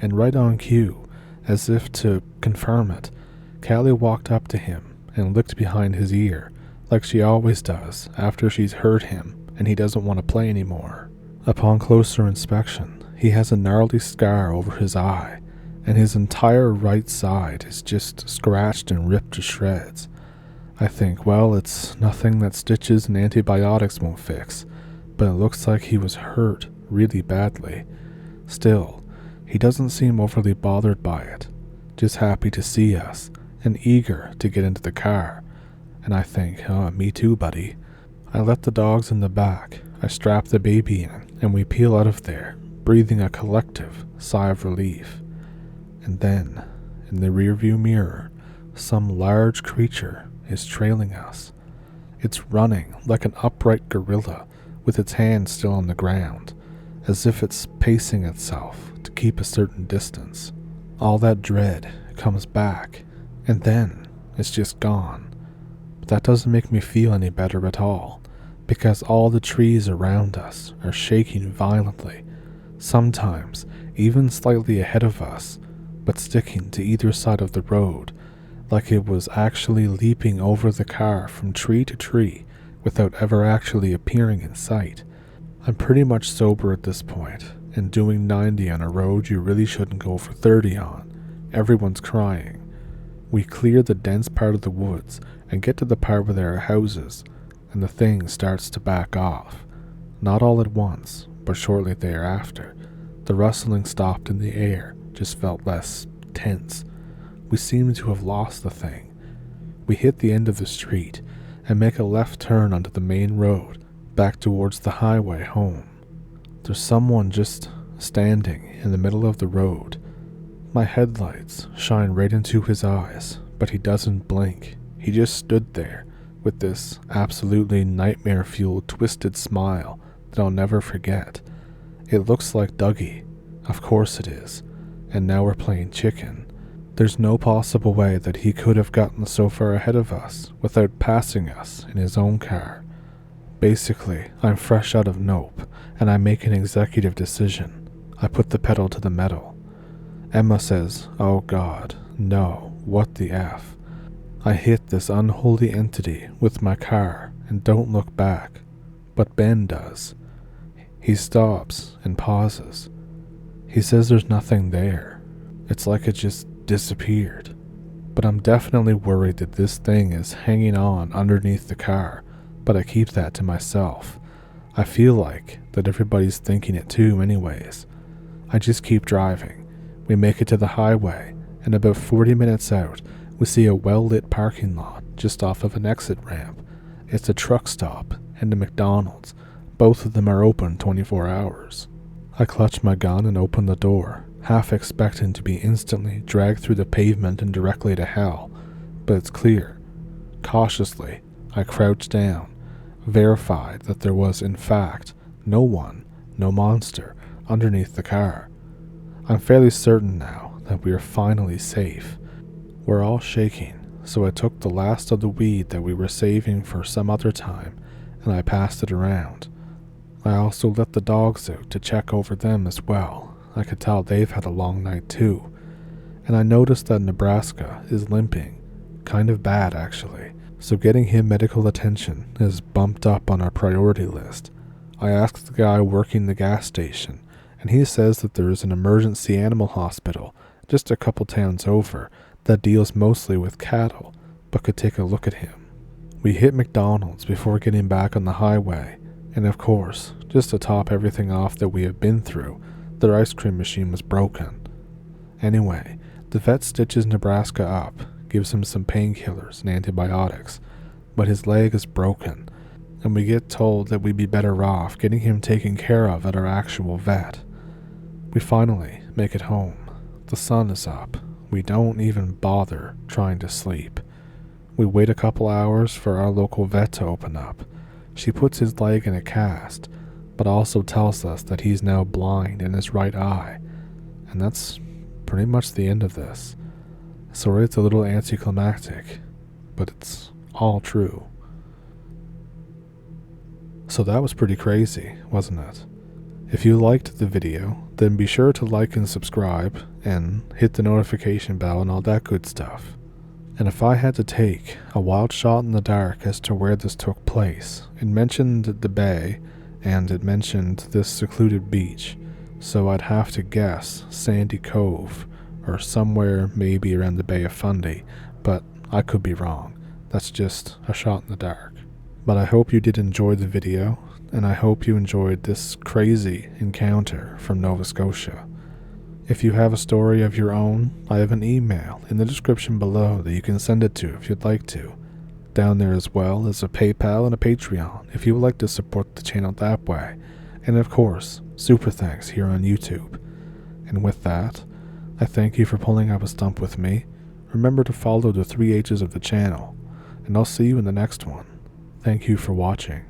And right on cue, as if to confirm it, Callie walked up to him and licked behind his ear, like she always does after she's hurt him and he doesn't want to play anymore. Upon closer inspection, he has a gnarly scar over his eye, and his entire right side is just scratched and ripped to shreds. I think, well, it's nothing that stitches and antibiotics won't fix, but it looks like he was hurt really badly. Still, he doesn't seem overly bothered by it, just happy to see us and eager to get into the car. And I think, oh, me too, buddy. I let the dogs in the back, I strap the baby in, and we peel out of there, breathing a collective sigh of relief. And then, in the rearview mirror, some large creature is trailing us. It's running like an upright gorilla, with its hands still on the ground, as if it's pacing itself to keep a certain distance. All that dread comes back, and then it's just gone. But that doesn't make me feel any better at all, because all the trees around us are shaking violently, sometimes even slightly ahead of us, but sticking to either side of the road, like it was actually leaping over the car from tree to tree without ever actually appearing in sight. I'm pretty much sober at this point, and doing 90 on a road you really shouldn't go for 30 on. Everyone's crying. We clear the dense part of the woods and get to the part where there are houses, and the thing starts to back off. Not all at once, but shortly thereafter. The rustling stopped and the air just felt less tense. We seemed to have lost the thing. We hit the end of the street and make a left turn onto the main road back towards the highway home. There's someone just standing in the middle of the road. My headlights shine right into his eyes, but he doesn't blink. He just stood there with this absolutely nightmare-fueled twisted smile that I'll never forget. It looks like Dougie. Of course it is. And now we're playing chicken. There's no possible way that he could have gotten so far ahead of us without passing us in his own car. Basically, I'm fresh out of Nope, and I make an executive decision. I put the pedal to the metal. Emma says, "Oh God, no, what the F?" I hit this unholy entity with my car and don't look back, but Ben does. He stops and pauses. He says there's nothing there. It's like it just disappeared. But I'm definitely worried that this thing is hanging on underneath the car, but I keep that to myself. I feel like that everybody's thinking it too anyways. I just keep driving. We make it to the highway, and about 40 minutes out, we see a well-lit parking lot just off of an exit ramp. It's a truck stop and a McDonald's. Both of them are open 24 hours. I clutch my gun and open the door, half expecting to be instantly dragged through the pavement and directly to hell, but it's clear. Cautiously, I crouch down, verified that there was in fact no one, no monster, underneath the car. I'm fairly certain now that we are finally safe. We're all shaking, so I took the last of the weed that we were saving for some other time, and I passed it around. I also let the dogs out to check over them as well. I could tell they've had a long night too. And I noticed that Nebraska is limping. Kind of bad actually. So getting him medical attention is bumped up on our priority list. I asked the guy working the gas station, and he says that there is an emergency animal hospital just a couple towns over that deals mostly with cattle, but could take a look at him. We hit McDonald's before getting back on the highway, and of course, just to top everything off that we have been through, their ice cream machine was broken. Anyway, the vet stitches Nebraska up, gives him some painkillers and antibiotics, but his leg is broken, and we get told that we'd be better off getting him taken care of at our actual vet. We finally make it home. The sun is up. We don't even bother trying to sleep. We wait a couple hours for our local vet to open up. She puts his leg in a cast, but also tells us that he's now blind in his right eye, and that's pretty much the end of this. Sorry it's a little anticlimactic, but it's all true. So that was pretty crazy, wasn't it? If you liked the video, then be sure to like and subscribe, and hit the notification bell and all that good stuff. And if I had to take a wild shot in the dark as to where this took place, it mentioned the bay, and it mentioned this secluded beach, so I'd have to guess Sandy Cove, or somewhere maybe around the Bay of Fundy, but I could be wrong. That's just a shot in the dark. But I hope you did enjoy the video, and I hope you enjoyed this crazy encounter from Nova Scotia. If you have a story of your own, I have an email in the description below that you can send it to if you'd like to. Down there as well is a PayPal and a Patreon if you would like to support the channel that way. And of course, super thanks here on YouTube. And with that, I thank you for pulling up a stump with me. Remember to follow the 3 H's of the channel, and I'll see you in the next one. Thank you for watching.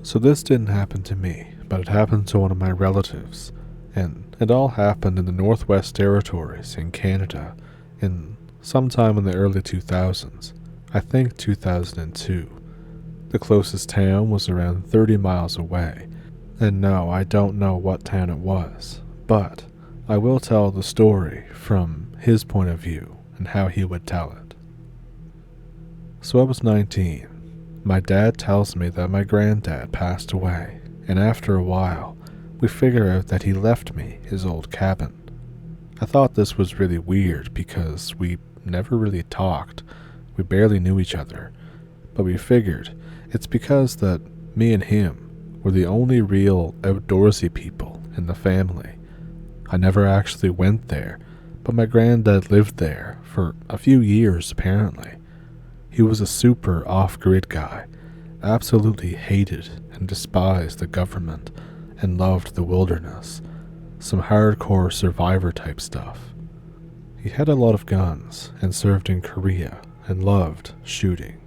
So this didn't happen to me, but it happened to one of my relatives, and it all happened in the Northwest Territories in Canada in sometime in the early 2000s, I think 2002. The closest town was around 30 miles away, and no, I don't know what town it was, but I will tell the story from his point of view and how he would tell it. So I was 19. My dad tells me that my granddad passed away, and after a while, we figure out that he left me his old cabin. I thought this was really weird because we never really talked. We barely knew each other, but we figured it's because that me and him were the only real outdoorsy people in the family. I never actually went there, but my granddad lived there for a few years apparently. He was a super off-grid guy, absolutely hated and despised the government and loved the wilderness, some hardcore survivor type stuff. He had a lot of guns and served in Korea and loved shooting.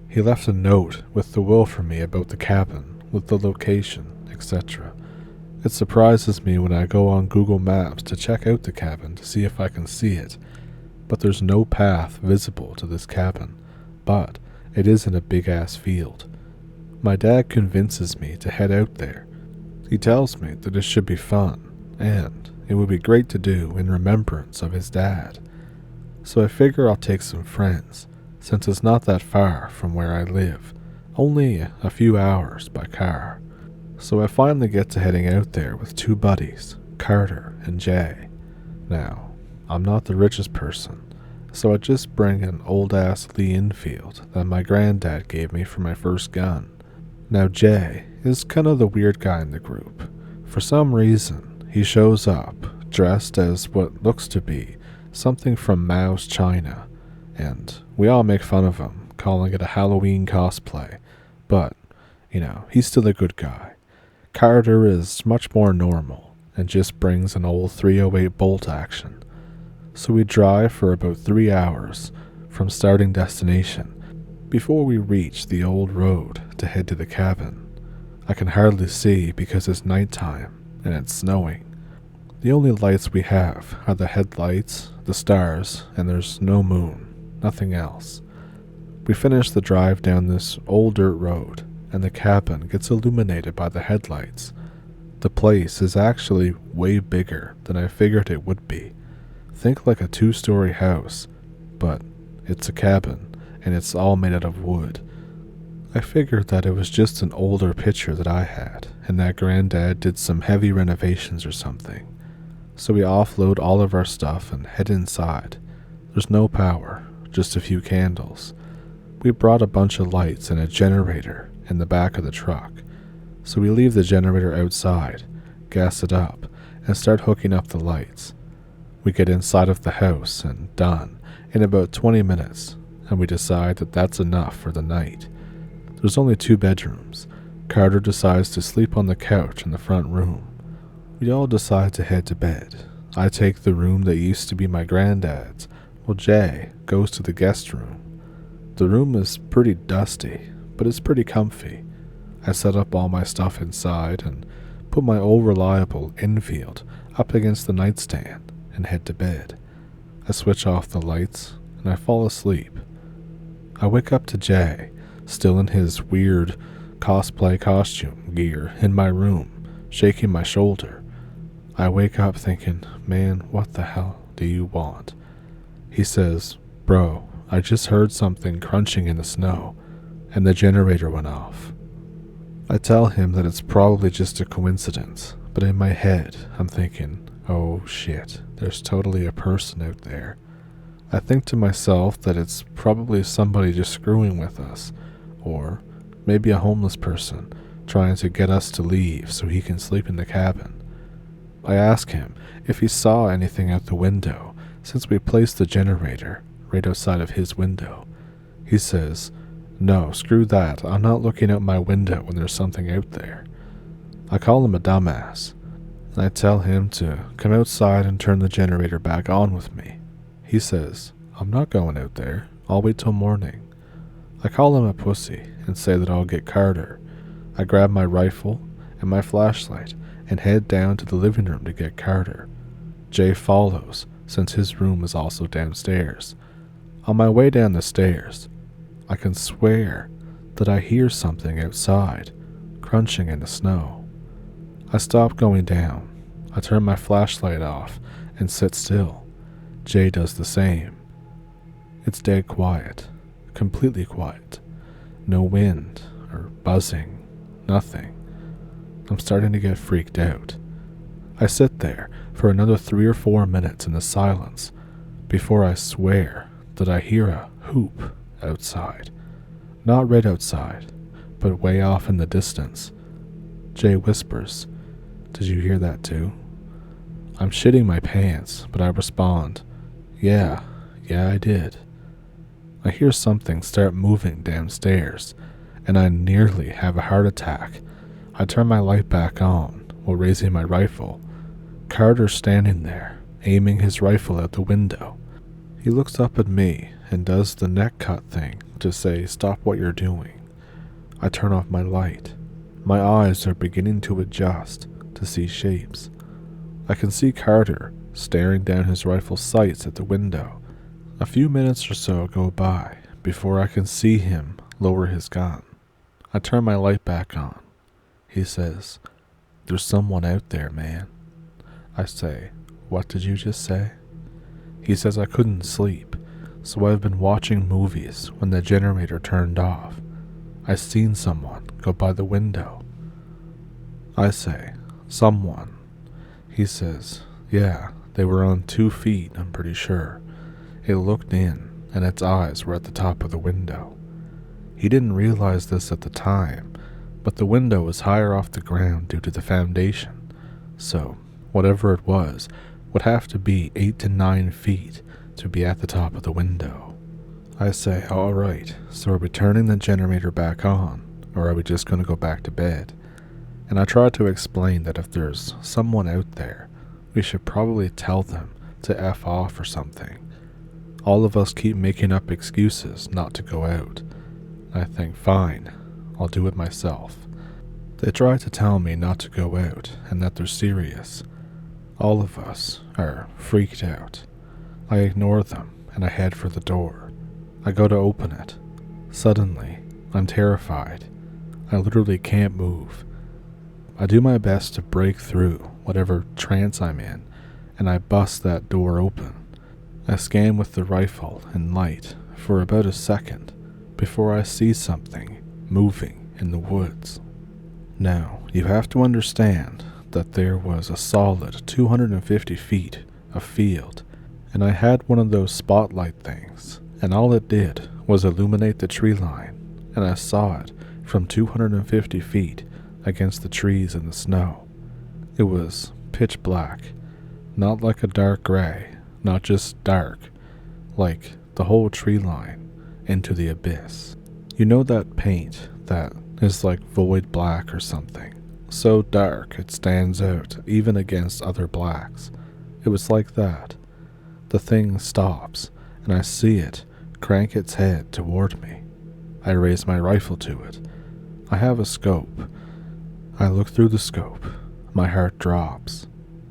He left a note with the will for me about the cabin, with the location, etc. It surprises me when I go on Google Maps to check out the cabin to see if I can see it, but there's no path visible to this cabin, but it is in a big-ass field. My dad convinces me to head out there. He tells me that it should be fun, and it would be great to do in remembrance of his dad. So I figure I'll take some friends, since it's not that far from where I live, only a few hours by car. So I finally get to heading out there with two buddies, Carter and Jay. Now, I'm not the richest person, so I just bring an old-ass Lee Enfield that my granddad gave me for my first gun. Now Jay is kind of the weird guy in the group. For some reason, he shows up dressed as what looks to be something from Mao's China, and we all make fun of him, calling it a Halloween cosplay, but, he's still a good guy. Carter is much more normal, and just brings an old 308 bolt action. So we drive for about 3 hours from starting destination before we reach the old road to head to the cabin. I can hardly see because it's nighttime and it's snowing. The only lights we have are the headlights, the stars, and there's no moon, nothing else. We finish the drive down this old dirt road, and the cabin gets illuminated by the headlights. The place is actually way bigger than I figured it would be. Think like a 2-story house, but it's a cabin, and it's all made out of wood. I figured that it was just an older picture that I had, and that Granddad did some heavy renovations or something. So we offload all of our stuff and head inside. There's no power, just a few candles. We brought a bunch of lights and a generator in the back of the truck. So we leave the generator outside, gas it up, and start hooking up the lights. We get inside of the house and done in about 20 minutes, and we decide that that's enough for the night. There's only 2 bedrooms. Carter decides to sleep on the couch in the front room. We all decide to head to bed. I take the room that used to be my granddad's, while Jay goes to the guest room. The room is pretty dusty, but it's pretty comfy. I set up all my stuff inside and put my old reliable Enfield up against the nightstand and head to bed. I switch off the lights and I fall asleep. I wake up to Jay, still in his weird cosplay costume gear in my room, shaking my shoulder. I wake up thinking, man, what the hell do you want? He says, bro, I just heard something crunching in the snow, and the generator went off. I tell him that it's probably just a coincidence, but in my head, I'm thinking, oh shit, there's totally a person out there. I think to myself that it's probably somebody just screwing with us, or maybe a homeless person trying to get us to leave so he can sleep in the cabin. I ask him if he saw anything out the window since we placed the generator right outside of his window. He says, no, screw that, I'm not looking out my window when there's something out there. I call him a dumbass, and I tell him to come outside and turn the generator back on with me. He says, I'm not going out there, I'll wait till morning. I call him a pussy and say that I'll get Carter. I grab my rifle and my flashlight and head down to the living room to get Carter. Jay follows, since his room is also downstairs. On my way down the stairs, I can swear that I hear something outside, crunching in the snow. I stop going down. I turn my flashlight off and sit still. Jay does the same. It's dead quiet, completely quiet. No wind or buzzing, nothing. I'm starting to get freaked out. I sit there for another 3 or 4 minutes in the silence before I swear that I hear a hoop outside. Not right outside, but way off in the distance. Jay whispers, "Did you hear that too?" I'm shitting my pants, but I respond, Yeah, I did." I hear something start moving downstairs, and I nearly have a heart attack. I turn my light back on while raising my rifle. Carter's standing there, aiming his rifle out the window. He looks up at me and does the neck cut thing to say, "Stop what you're doing." I turn off my light. My eyes are beginning to adjust to see shapes. I can see Carter staring down his rifle's sights at the window. A few minutes or so go by before I can see him lower his gun. I turn my light back on. He says, "There's someone out there, man." I say, "What did you just say?" He says I couldn't sleep, so I've been watching movies when the generator turned off. I seen someone go by the window. I say, "Someone?" He says, "Yeah, they were on 2 feet, I'm pretty sure. It looked in, and its eyes were at the top of the window." He didn't realize this at the time, but the window was higher off the ground due to the foundation, so whatever it was would have to be 8 to 9 feet to be at the top of the window. I say, "Alright, so are we turning the generator back on, or are we just going to go back to bed?" And I try to explain that if there's someone out there, we should probably tell them to F off or something. All of us keep making up excuses not to go out. I think, fine, I'll do it myself. They try to tell me not to go out and that they're serious. All of us are freaked out. I ignore them and I head for the door. I go to open it. Suddenly, I'm terrified. I literally can't move. I do my best to break through whatever trance I'm in, and I bust that door open. I scan with the rifle and light for about a second before I see something moving in the woods. Now, you have to understand that there was a solid 250 feet of field, and I had one of those spotlight things, and all it did was illuminate the tree line, and I saw it from 250 feet against the trees and the snow. It was pitch black, not like a dark gray, not just dark, like the whole tree line into the abyss. You know that paint that is like void black or something, so dark it stands out even against other blacks. It was like that. The thing stops, and I see it crank its head toward me. I raise my rifle to it. I have a scope. I look through the scope. My heart drops.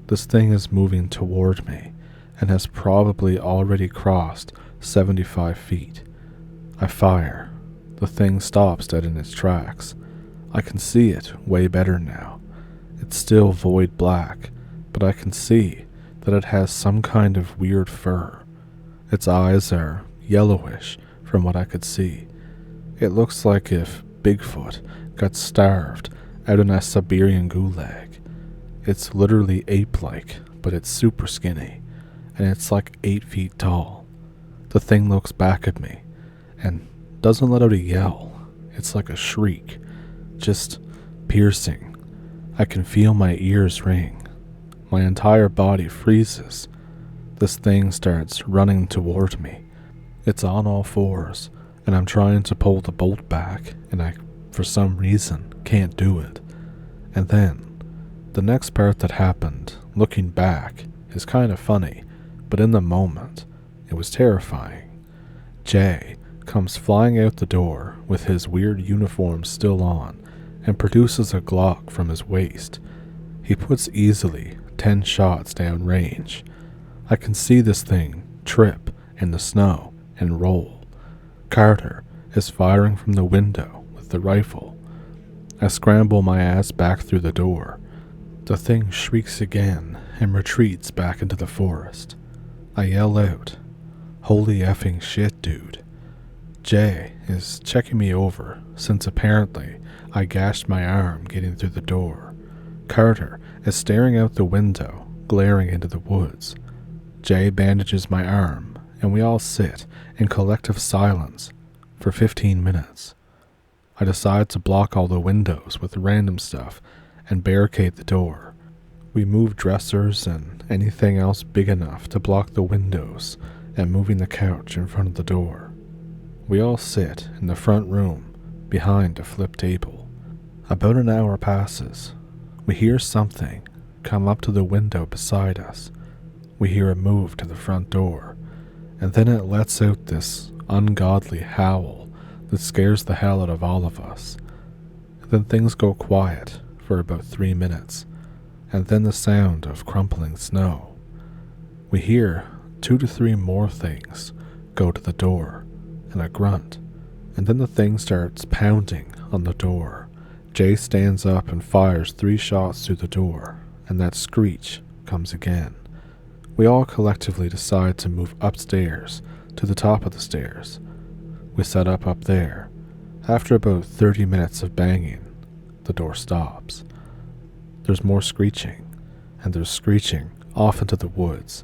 This thing is moving toward me and has probably already crossed 75 feet. I fire. The thing stops dead in its tracks. I can see it way better now. It's still void black, but I can see that it has some kind of weird fur. Its eyes are yellowish from what I could see. It looks like if Bigfoot got starved out in a Siberian gulag. It's literally ape-like, but it's super skinny, and it's like 8 feet tall. The thing looks back at me, and doesn't let out a yell. It's like a shriek, just piercing. I can feel my ears ring. My entire body freezes. This thing starts running toward me. It's on all fours, and I'm trying to pull the bolt back, and I, for some reason, can't do it. And then, the next part that happened, looking back, is kind of funny, but in the moment, it was terrifying. Jay comes flying out the door with his weird uniform still on and produces a Glock from his waist. He puts easily 10 shots down range. I can see this thing trip in the snow and roll. Carter is firing from the window with the rifle. I scramble my ass back through the door. The thing shrieks again and retreats back into the forest. I yell out, "Holy effing shit, dude." Jay is checking me over since apparently I gashed my arm getting through the door. Carter is staring out the window, glaring into the woods. Jay bandages my arm, and we all sit in collective silence for 15 minutes. I decide to block all the windows with random stuff and barricade the door. We move dressers and anything else big enough to block the windows and moving the couch in front of the door. We all sit in the front room behind a flip table. About an hour passes. We hear something come up to the window beside us. We hear a move to the front door, and then it lets out this ungodly howl that scares the hell out of all of us. Then things go quiet for about 3 minutes, and then the sound of crumpling snow. We hear 2 to 3 more things go to the door, and a grunt, and then the thing starts pounding on the door. Jay stands up and fires 3 shots through the door, and that screech comes again. We all collectively decide to move upstairs to the top of the stairs. We set up there. After about 30 minutes of banging, the door stops. There's more screeching, and there's screeching off into the woods.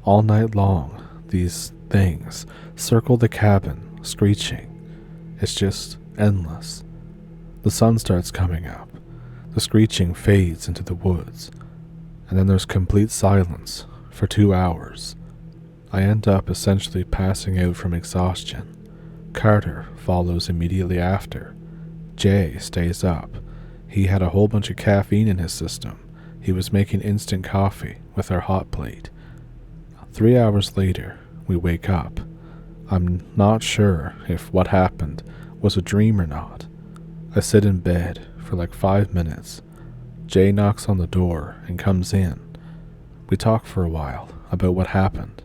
All night long, these things circle the cabin, screeching. It's just endless. The sun starts coming up. The screeching fades into the woods, and then there's complete silence for 2 hours. I end up essentially passing out from exhaustion. Carter follows immediately after. Jay stays up. He had a whole bunch of caffeine in his system. He was making instant coffee with our hot plate. 3 hours later, we wake up. I'm not sure if what happened was a dream or not. I sit in bed for like 5 minutes. Jay knocks on the door and comes in. We talk for a while about what happened.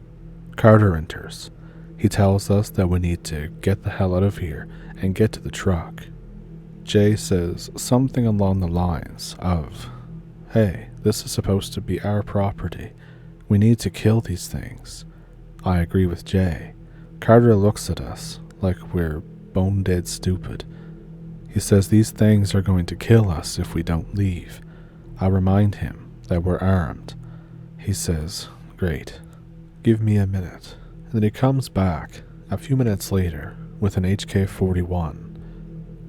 Carter enters. He tells us that we need to get the hell out of here and get to the truck. Jay says something along the lines of, "Hey, this is supposed to be our property. We need to kill these things." I agree with Jay. Carter looks at us like we're bone dead stupid. He says these things are going to kill us if we don't leave. I remind him that we're armed. He says, "Great, give me a minute." And then he comes back a few minutes later with an HK-41.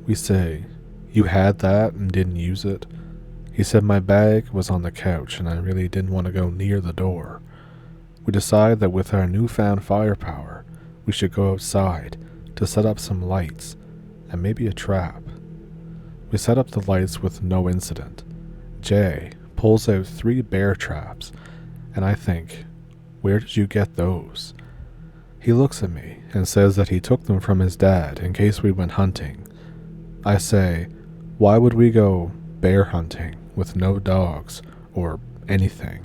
We say, "You had that and didn't use it?" He said my bag was on the couch and I really didn't want to go near the door. We decide that with our newfound firepower, we should go outside to set up some lights and maybe a trap. We set up the lights with no incident. Jay pulls out 3 bear traps, and I think, "Where did you get those?" He looks at me and says that he took them from his dad in case we went hunting. I say, "Why would we go bear hunting with no dogs or anything?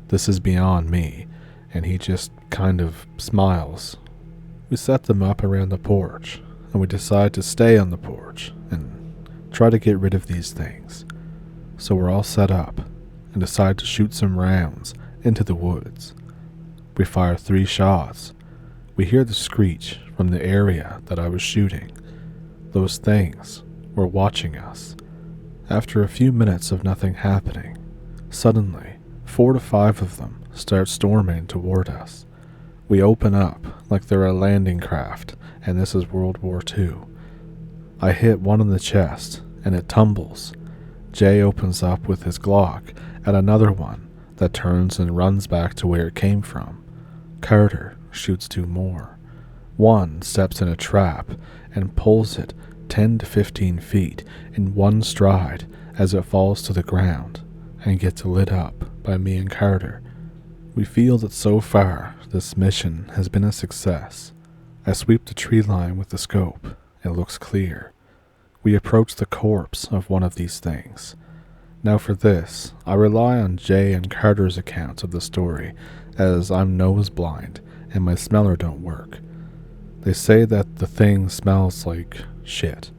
This is beyond me," and he just kind of smiles. We set them up around the porch, and we decide to stay on the porch and try to get rid of these things. So we're all set up and decide to shoot some rounds into the woods. We fire 3 shots. We hear the screech from the area that I was shooting. Those things were watching us. After a few minutes of nothing happening, suddenly 4 to 5 of them start storming toward us. We open up like they're a landing craft, and this is World War II. I hit one in the chest, and it tumbles. Jay opens up with his Glock at another one that turns and runs back to where it came from. Carter shoots 2 more. One steps in a trap and pulls it 10 to 15 feet in one stride as it falls to the ground and gets lit up by me and Carter. We feel that so far this mission has been a success. I sweep the tree line with the scope. It looks clear. We approach the corpse of one of these things. Now for this, I rely on Jay and Carter's accounts of the story, as I'm nose blind and my smeller don't work. They say that the thing smells like shit.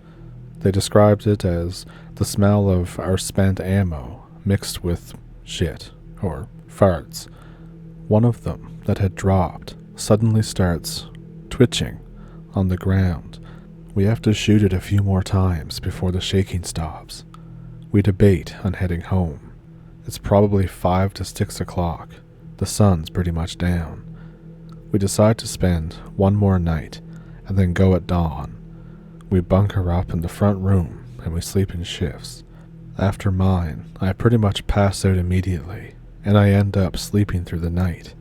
They described it as the smell of our spent ammo mixed with shit, or farts. One of them that had dropped suddenly starts twitching on the ground. We have to shoot it a few more times before the shaking stops. We debate on heading home. It's probably 5 to 6 o'clock. The sun's pretty much down. We decide to spend one more night and then go at dawn. We bunker up in the front room and we sleep in shifts. After mine, I pretty much pass out immediately, and I end up sleeping through the night.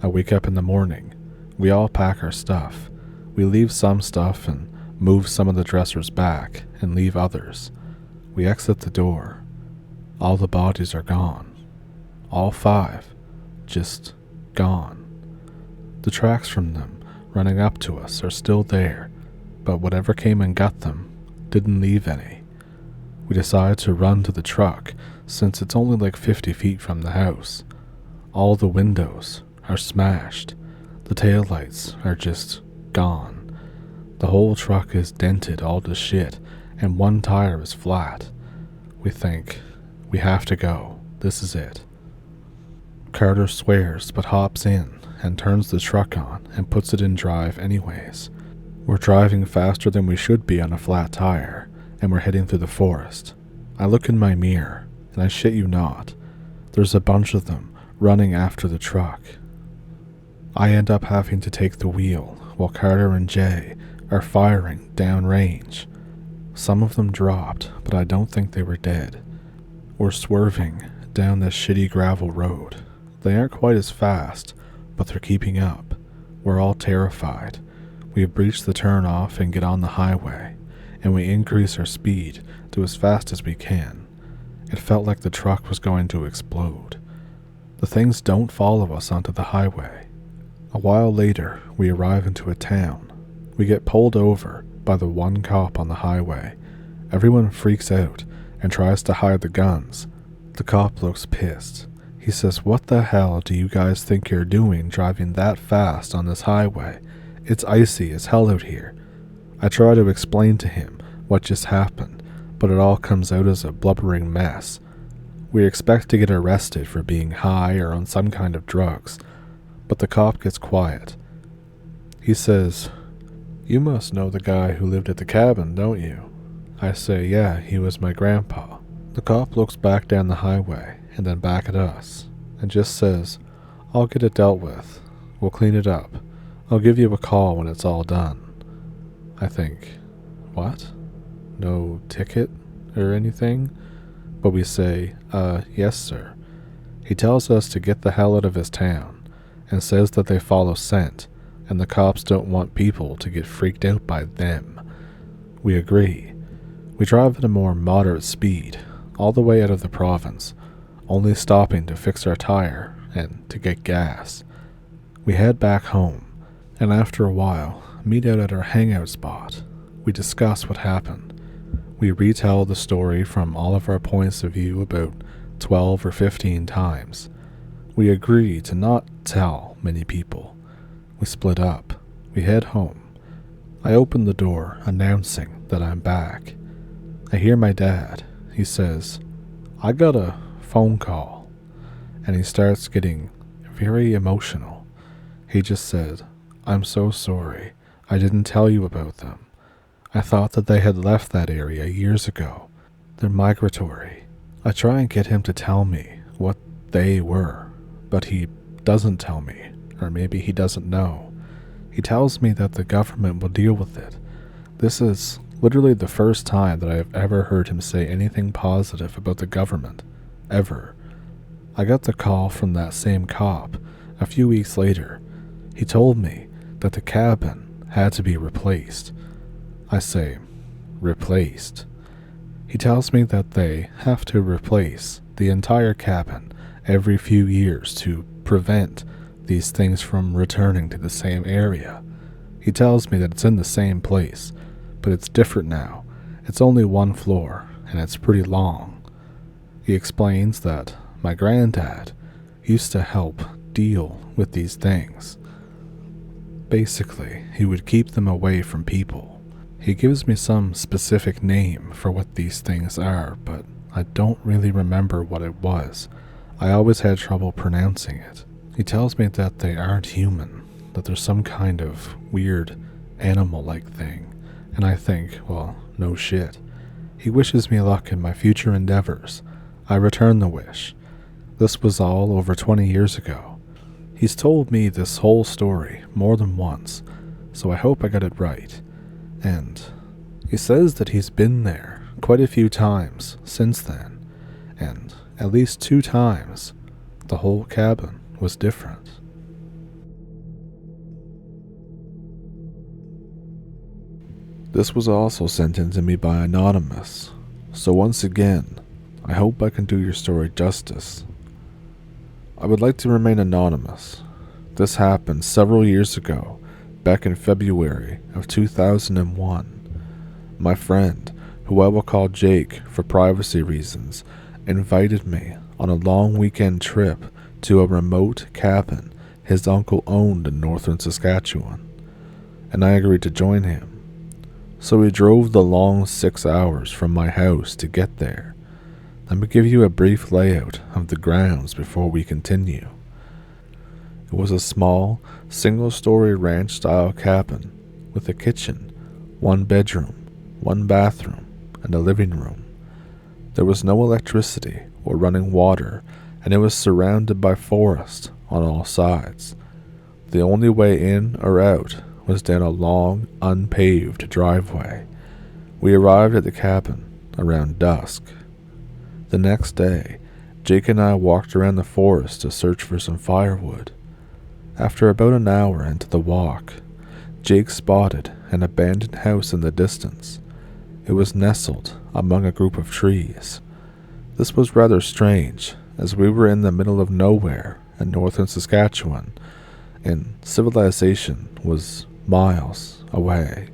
I wake up in the morning. We all pack our stuff. We leave some stuff and move some of the dressers back and leave others. We exit the door. All the bodies are gone. All 5. Just gone. The tracks from them running up to us are still there, but whatever came and got them didn't leave any. We decide to run to the truck since it's only like 50 feet from the house. All the windows are smashed. The taillights are just gone. The whole truck is dented all to shit and one tire is flat. We think, we have to go. This is it. Carter swears but hops in and turns the truck on and puts it in drive anyways. We're driving faster than we should be on a flat tire, and we're heading through the forest. I look in my mirror, and I shit you not, there's a bunch of them running after the truck. I end up having to take the wheel while Carter and Jay are firing downrange. Some of them dropped, but I don't think they were dead. We're swerving down this shitty gravel road. They aren't quite as fast, but they're keeping up. We're all terrified. We breach the turnoff and get on the highway, and we increase our speed to as fast as we can. It felt like the truck was going to explode. The things don't follow us onto the highway. A while later, we arrive into a town. We get pulled over by the one cop on the highway. Everyone freaks out and tries to hide the guns. The cop looks pissed. He says, "What the hell do you guys think you're doing driving that fast on this highway? It's icy as hell out here." I try to explain to him what just happened, but it all comes out as a blubbering mess. We expect to get arrested for being high or on some kind of drugs, but the cop gets quiet. He says, "You must know the guy who lived at the cabin, don't you?" I say, "Yeah, he was my grandpa." The cop looks back down the highway and then back at us and just says, "I'll get it dealt with. We'll clean it up. I'll give you a call when it's all done." I think, what? No ticket or anything? But we say, yes sir. He tells us to get the hell out of his town and says that they follow scent and the cops don't want people to get freaked out by them. We agree. We drive at a more moderate speed all the way out of the province, only stopping to fix our tire and to get gas. We head back home, and after a while, meet out at our hangout spot. We discuss what happened. We retell the story from all of our points of view about 12 or 15 times. We agree to not tell many people. We split up. We head home. I open the door, announcing that I'm back. I hear my dad. He says, "I got a phone call," and he starts getting very emotional. He just said, "I'm so sorry. I didn't tell you about them. I thought that they had left that area years ago. They're migratory." I try and get him to tell me what they were, but he doesn't tell me, or maybe he doesn't know. He tells me that the government will deal with it. This is literally the first time that I have ever heard him say anything positive about the government, ever. I got the call from that same cop a few weeks later. He told me that the cabin had to be replaced. I say, replaced? He tells me that they have to replace the entire cabin every few years to prevent these things from returning to the same area. He tells me that it's in the same place, but it's different now. It's only one floor, and it's pretty long. He explains that my granddad used to help deal with these things. Basically, he would keep them away from people. He gives me some specific name for what these things are, but I don't really remember what it was. I always had trouble pronouncing it. He tells me that they aren't human, that they're some kind of weird animal-like thing, and I think, well, no shit. He wishes me luck in my future endeavors. I return the wish. This was all over 20 years ago. He's told me this whole story more than once, so I hope I got it right. And he says that he's been there quite a few times since then, and at least 2 times, the whole cabin was different. This was also sent in to me by Anonymous, so once again, I hope I can do your story justice. I would like to remain anonymous. This happened several years ago, back in February of 2001. My friend, who I will call Jake for privacy reasons, invited me on a long weekend trip to a remote cabin his uncle owned in northern Saskatchewan, and I agreed to join him. So we drove the long 6 hours from my house to get there. Let me give you a brief layout of the grounds before we continue. It was a small, single-story ranch-style cabin with a kitchen, 1 bedroom, 1 bathroom, and a living room. There was no electricity or running water, and it was surrounded by forest on all sides. The only way in or out was down a long, unpaved driveway. We arrived at the cabin around dusk. The next day, Jake and I walked around the forest to search for some firewood. After about an hour into the walk, Jake spotted an abandoned house in the distance. It was nestled among a group of trees. This was rather strange, as we were in the middle of nowhere in northern Saskatchewan, and civilization was miles away.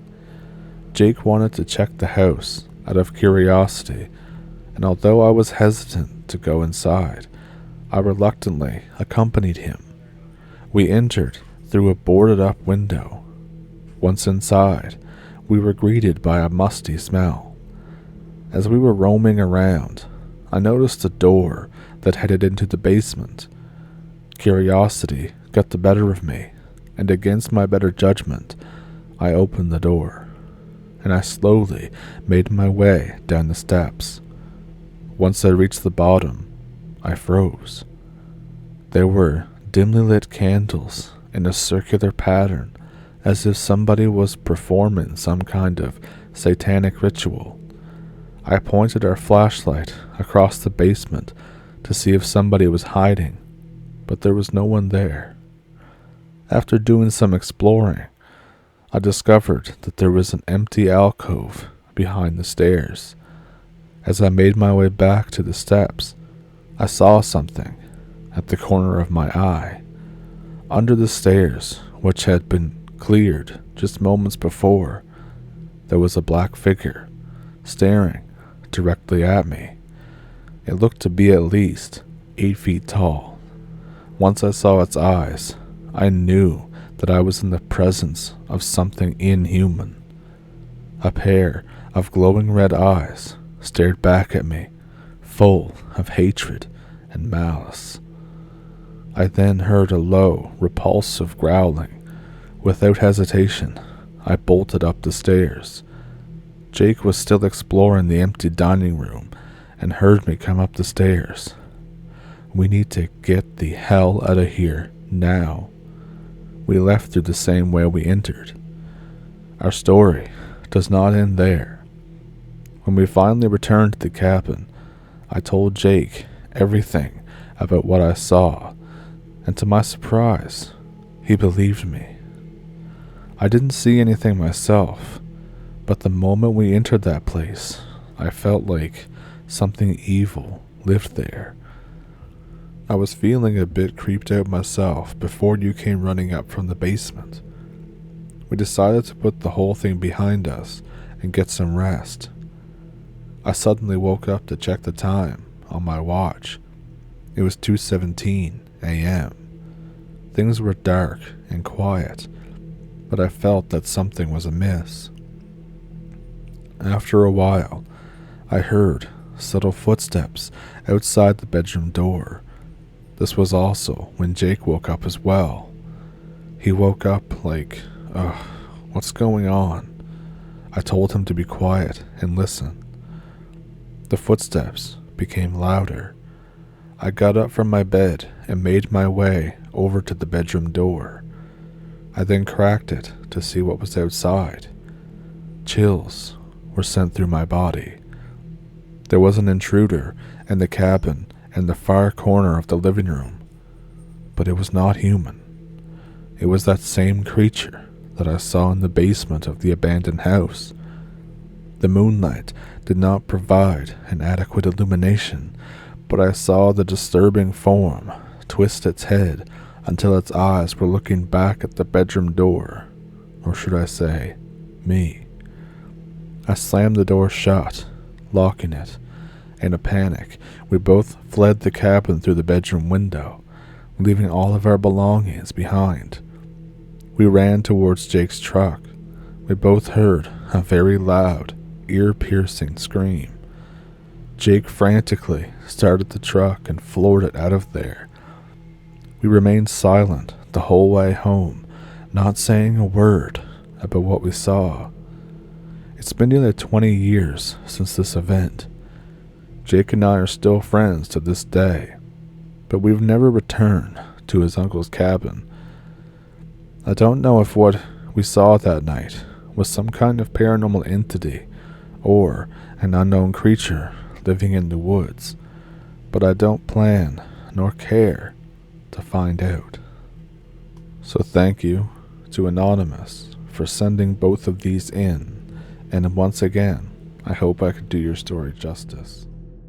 Jake wanted to check the house out of curiosity, and although I was hesitant to go inside, I reluctantly accompanied him. We entered through a boarded-up window. Once inside, we were greeted by a musty smell. As we were roaming around, I noticed a door that headed into the basement. Curiosity got the better of me, and against my better judgment, I opened the door, and I slowly made my way down the steps. Once I reached the bottom, I froze. There were dimly lit candles in a circular pattern, as if somebody was performing some kind of satanic ritual. I pointed our flashlight across the basement to see if somebody was hiding, but there was no one there. After doing some exploring, I discovered that there was an empty alcove behind the stairs. As I made my way back to the steps, I saw something at the corner of my eye. Under the stairs, which had been cleared just moments before, there was a black figure staring directly at me. It looked to be at least 8 feet tall. Once I saw its eyes, I knew that I was in the presence of something inhuman. A pair of glowing red eyes stared back at me, full of hatred and malice. I then heard a low, repulsive growling. Without hesitation, I bolted up the stairs. Jake was still exploring the empty dining room and heard me come up the stairs. We need to get the hell out of here now. We left through the same way we entered. Our story does not end there. When we finally returned to the cabin, I told Jake everything about what I saw, and to my surprise, he believed me. I didn't see anything myself, but the moment we entered that place, I felt like something evil lived there. I was feeling a bit creeped out myself before you came running up from the basement. We decided to put the whole thing behind us and get some rest. I suddenly woke up to check the time on my watch. It was 2:17 a.m. Things were dark and quiet, but I felt that something was amiss. After a while, I heard subtle footsteps outside the bedroom door. This was also when Jake woke up as well. He woke up like, what's going on? I told him to be quiet and listen. The footsteps became louder. I got up from my bed and made my way over to the bedroom door. I then cracked it to see what was outside. Chills were sent through my body. There was an intruder in the cabin in the far corner of the living room, but it was not human. It was that same creature that I saw in the basement of the abandoned house. The moonlight did not provide an adequate illumination, but I saw the disturbing form twist its head until its eyes were looking back at the bedroom door, or should I say, me. I slammed the door shut, locking it. In a panic, we both fled the cabin through the bedroom window, leaving all of our belongings behind. We ran towards Jake's truck. We both heard a very loud, ear-piercing scream. Jake frantically started the truck and floored it out of there. We remained silent the whole way home, not saying a word about what we saw. It's been nearly 20 years since this event. Jake and I are still friends to this day, but we've never returned to his uncle's cabin. I don't know if what we saw that night was some kind of paranormal entity or an unknown creature living in the woods, but I don't plan nor care to find out. So thank you to Anonymous for sending both of these in, and once again, I hope I could do your story justice.